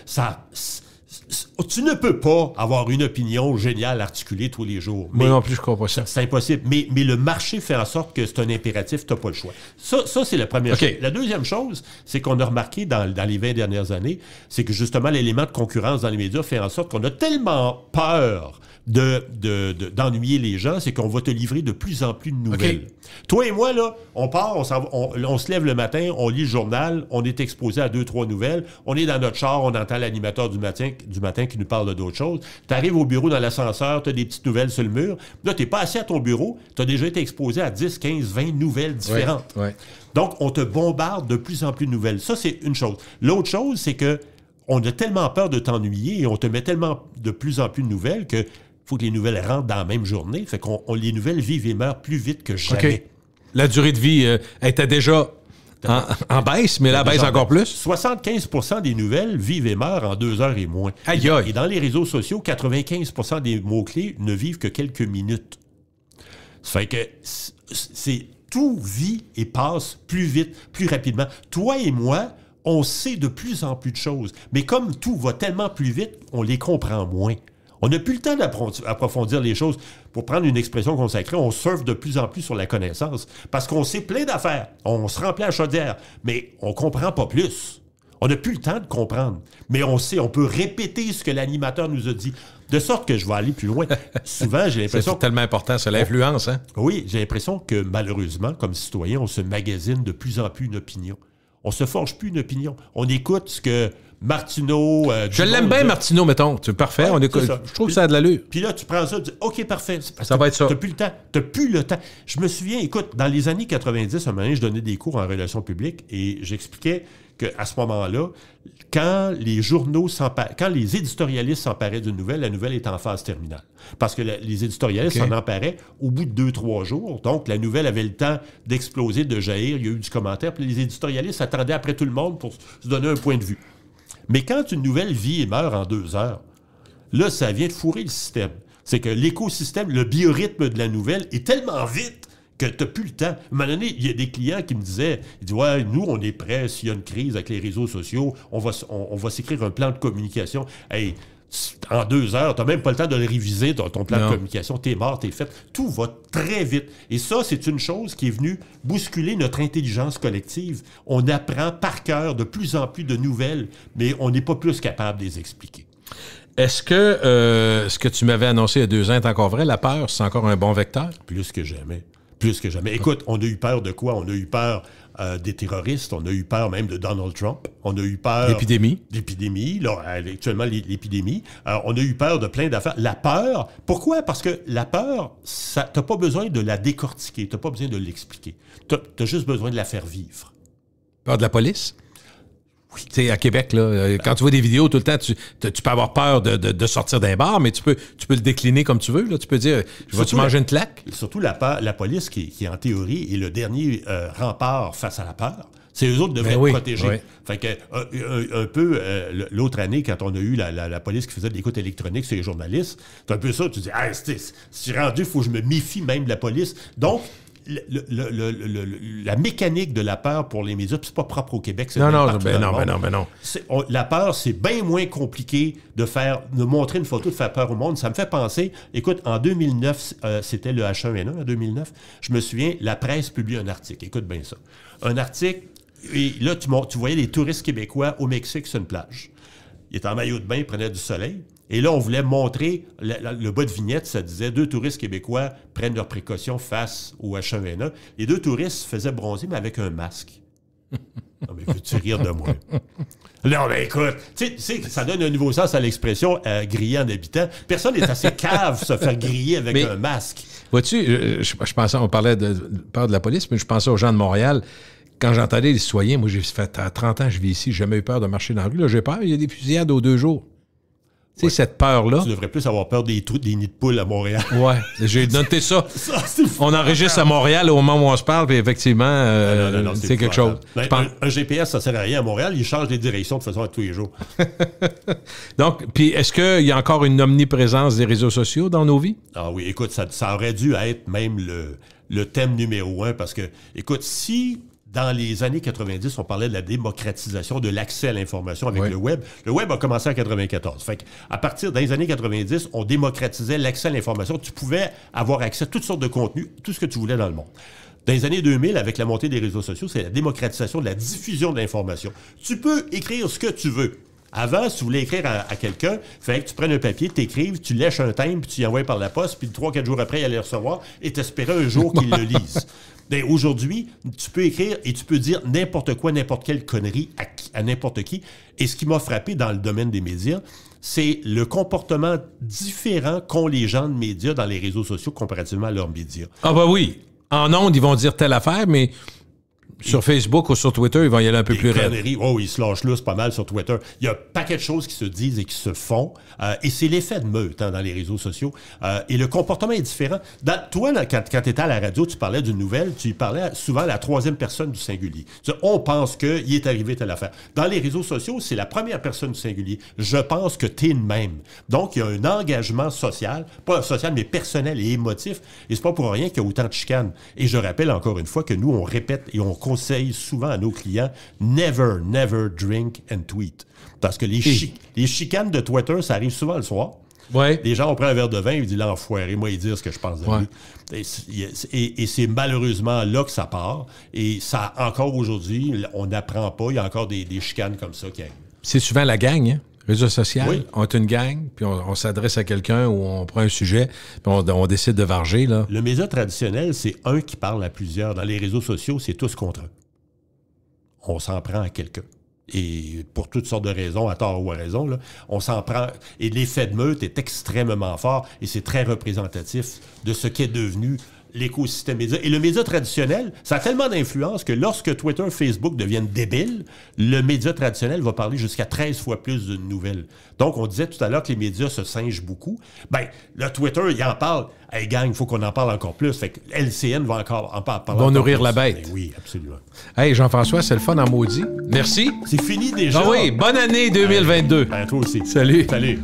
tu ne peux pas avoir une opinion géniale articulée tous les jours. Moi non plus, je crois pas ça. C'est impossible. Mais le marché fait en sorte que c'est un impératif, tu n'as pas le choix. Ça c'est la première chose. La deuxième chose, c'est qu'on a remarqué dans les 20 dernières années, c'est que justement, l'élément de concurrence dans les médias fait en sorte qu'on a tellement peur d'ennuyer les gens, c'est qu'on va te livrer de plus en plus de nouvelles. Toi et moi, là, on part, on se lève le matin, on lit le journal, on est exposé à 2-3 nouvelles, on est dans notre char, on entend l'animateur du matin qui nous parle d'autres choses. Tu arrives au bureau dans l'ascenseur, tu as des petites nouvelles sur le mur. Là, tu n'es pas assis à ton bureau, tu as déjà été exposé à 10, 15, 20 nouvelles différentes. Donc, on te bombarde de plus en plus de nouvelles. Ça, c'est une chose. L'autre chose, c'est que on a tellement peur de t'ennuyer et on te met tellement de plus en plus de nouvelles que faut que les nouvelles rentrent dans la même journée. Fait qu'on les nouvelles vivent et meurent plus vite que jamais. La durée de vie était déjà en baisse, mais là, baisse encore plus. 75% des nouvelles vivent et meurent en 2 heures et moins. Aïe, aïe. Et dans les réseaux sociaux, 95% des mots-clés ne vivent que quelques minutes. Ça fait que tout vit et passe plus vite, plus rapidement. Toi et moi, on sait de plus en plus de choses. Mais comme tout va tellement plus vite, on les comprend moins. On n'a plus le temps d'approfondir les choses. Pour prendre une expression consacrée, on surfe de plus en plus sur la connaissance parce qu'on sait plein d'affaires. On se remplit à chaudière, mais on ne comprend pas plus. On n'a plus le temps de comprendre. Mais on sait, on peut répéter ce que l'animateur nous a dit. De sorte que je vais aller plus loin. Souvent, j'ai l'impression... C'est tellement important, c'est l'influence, hein? Oui, j'ai l'impression que malheureusement, comme citoyen, on se magasine de plus en plus une opinion. On se forge plus une opinion. On écoute ce que Martineau... je l'aime bien, Martineau, mettons. C'est parfait. Ouais, je trouve que ça a de l'allure. Puis là, tu prends ça, tu dis, OK, parfait. Ça va être ça. T'as plus le temps. T'as plus le temps. Je me souviens, écoute, dans les années 90, à un moment donné, je donnais des cours en relations publiques et j'expliquais qu'à ce moment-là, quand les éditorialistes s'emparaient d'une nouvelle, la nouvelle est en phase terminale. Parce que les éditorialistes s'en emparaient au bout de 2-3 jours. Donc, la nouvelle avait le temps d'exploser, de jaillir. Il y a eu du commentaire. Puis les éditorialistes attendaient après tout le monde pour se donner un point de vue. Mais quand une nouvelle vit et meurt en 2 heures, là, ça vient de fourrer le système. C'est que l'écosystème, le biorhythme de la nouvelle est tellement vite que tu n'as plus le temps. À un moment donné, il y a des clients qui me disaient, ils disent, ouais, nous, on est prêts, s'il y a une crise avec les réseaux sociaux, on va s'écrire un plan de communication. Hey, en 2 heures, tu n'as même pas le temps de le réviser, ton plan de communication, t'es mort, t'es fait. Tout va très vite. Et ça, c'est une chose qui est venue bousculer notre intelligence collective. On apprend par cœur de plus en plus de nouvelles, mais on n'est pas plus capable de les expliquer. Est-ce que ce que tu m'avais annoncé il y a 2 ans est encore vrai? La peur, c'est encore un bon vecteur? Plus que jamais. Plus que jamais. Écoute, on a eu peur de quoi? On a eu peur des terroristes, on a eu peur même de Donald Trump, on a eu peur... L'épidémie, là, actuellement l'épidémie. On a eu peur de plein d'affaires. La peur, pourquoi? Parce que la peur, t'as pas besoin de la décortiquer, t'as pas besoin de l'expliquer. T'as juste besoin de la faire vivre. Peur de la police? Oui. Tu sais, à Québec, là, quand tu vois des vidéos tout le temps, tu peux avoir peur de sortir d'un bar, mais tu peux le décliner comme tu veux. Là. Tu peux dire, vas-tu manger une claque? Surtout la police qui en théorie, est le dernier rempart face à la peur. C'est eux autres qui devraient être protégés. Oui. Fait que, un peu, l'autre année, quand on a eu la police qui faisait de l'écoute électronique sur les journalistes, c'est un peu ça. Tu dis, c'est rendu, il faut que je me méfie même de la police. Donc, la mécanique de la peur pour les médias, puis c'est pas propre au Québec, c'est non. La peur, c'est bien moins compliqué de montrer une photo, de faire peur au monde. Ça me fait penser, écoute, en 2009, c'était le H1N1 en 2009, je me souviens, la presse publie un article. Écoute bien ça. Un article, et là, tu voyais les touristes québécois au Mexique sur une plage. Ils étaient en maillot de bain, ils prenaient du soleil. Et là, on voulait montrer, le bas de vignette, ça disait « 2 touristes québécois prennent leurs précautions face au H1N1 ». Les 2 touristes se faisaient bronzer, mais avec un masque. Non, mais veux-tu rire de moi? Non, mais écoute, tu sais, ça donne un nouveau sens à l'expression griller en habitant. Personne n'est assez cave se faire griller avec un masque. Vois-tu, je pensais, on parlait de peur de la police, mais je pensais aux gens de Montréal. Quand j'entendais les citoyens, moi, j'ai fait 30 ans, je vis ici, j'ai jamais eu peur de marcher dans la rue. Là, j'ai peur, il y a des fusillades aux 2 jours. Tu sais, cette peur-là. Tu devrais plus avoir peur des nids de poules à Montréal. Ouais, j'ai noté ça. On enregistre à Montréal au moment où on se parle, puis effectivement, c'est quelque chose. Un GPS, ça sert à rien à Montréal. Il change les directions de façon à tous les jours. Donc, puis est-ce qu'il y a encore une omniprésence des réseaux sociaux dans nos vies? Ah oui, écoute, ça aurait dû être même le thème numéro 1 parce que, écoute, si... Dans les années 90, on parlait de la démocratisation de l'accès à l'information avec le web. Le web a commencé en 94. Fait qu'à partir des années 90, on démocratisait l'accès à l'information. Tu pouvais avoir accès à toutes sortes de contenus, tout ce que tu voulais dans le monde. Dans les années 2000, avec la montée des réseaux sociaux, c'est la démocratisation de la diffusion de l'information. Tu peux écrire ce que tu veux. Avant, si tu voulais écrire à quelqu'un, il fallait que tu prennes un papier, t'écrives, tu lèches un timbre, puis tu y envoies par la poste, puis 3-4 jours après, il allait le recevoir et t'espérais un jour qu'il le lise. Bien, aujourd'hui, tu peux écrire et tu peux dire n'importe quoi, n'importe quelle connerie à n'importe qui. Et ce qui m'a frappé dans le domaine des médias, c'est le comportement différent qu'ont les gens de médias dans les réseaux sociaux comparativement à leurs médias. Ah bah oui. En ondes, ils vont dire telle affaire, mais... Sur Facebook ou sur Twitter, ils vont y aller un peu plus raide. Oh, ils se lâchent là, c'est pas mal sur Twitter. Il y a un paquet de choses qui se disent et qui se font. Et c'est l'effet de meute dans les réseaux sociaux. Et le comportement est différent. Toi, quand tu étais à la radio, tu parlais d'une nouvelle, tu parlais souvent à la 3e personne du singulier. On pense qu'il est arrivé telle affaire. Dans les réseaux sociaux, c'est la première personne du singulier. Je pense que t'es le même. Donc, il y a un engagement social, pas social, mais personnel et émotif. Et c'est pas pour rien qu'il y a autant de chicanes. Et je rappelle encore une fois que nous, on répète et on conseille souvent à nos clients « Never, never drink and tweet ». Parce que les chicanes de Twitter, ça arrive souvent le soir. Ouais. Les gens ont pris un verre de vin, ils disent « L'enfoiré, moi, ils disent ce que je pense de lui ». Et c'est malheureusement là que ça part. Et ça, encore aujourd'hui, on n'apprend pas. Il y a encore des chicanes comme ça qui arrivent. C'est souvent la gang, hein? Réseau social, on est une gang, puis on s'adresse à quelqu'un ou on prend un sujet, puis on décide de varger, là. Le média traditionnel, c'est un qui parle à plusieurs. Dans les réseaux sociaux, c'est tous contre un. On s'en prend à quelqu'un. Et pour toutes sortes de raisons, à tort ou à raison, là, on s'en prend. Et l'effet de meute est extrêmement fort et c'est très représentatif de ce qu'est devenu l'écosystème média. Et le média traditionnel, ça a tellement d'influence que lorsque Twitter, Facebook deviennent débiles, le média traditionnel va parler jusqu'à 13 fois plus d'une nouvelle. Donc, on disait tout à l'heure que les médias se singent beaucoup. Bien, le Twitter, il en parle. Hey, gang, il faut qu'on en parle encore plus. Fait que LCN va encore en parler. Va nourrir la bête. Ben oui, absolument. Hey, Jean-François, c'est le fun en maudit. Merci. C'est fini déjà. Ah oui, bonne année 2022. Ben, toi aussi. Salut. Salut.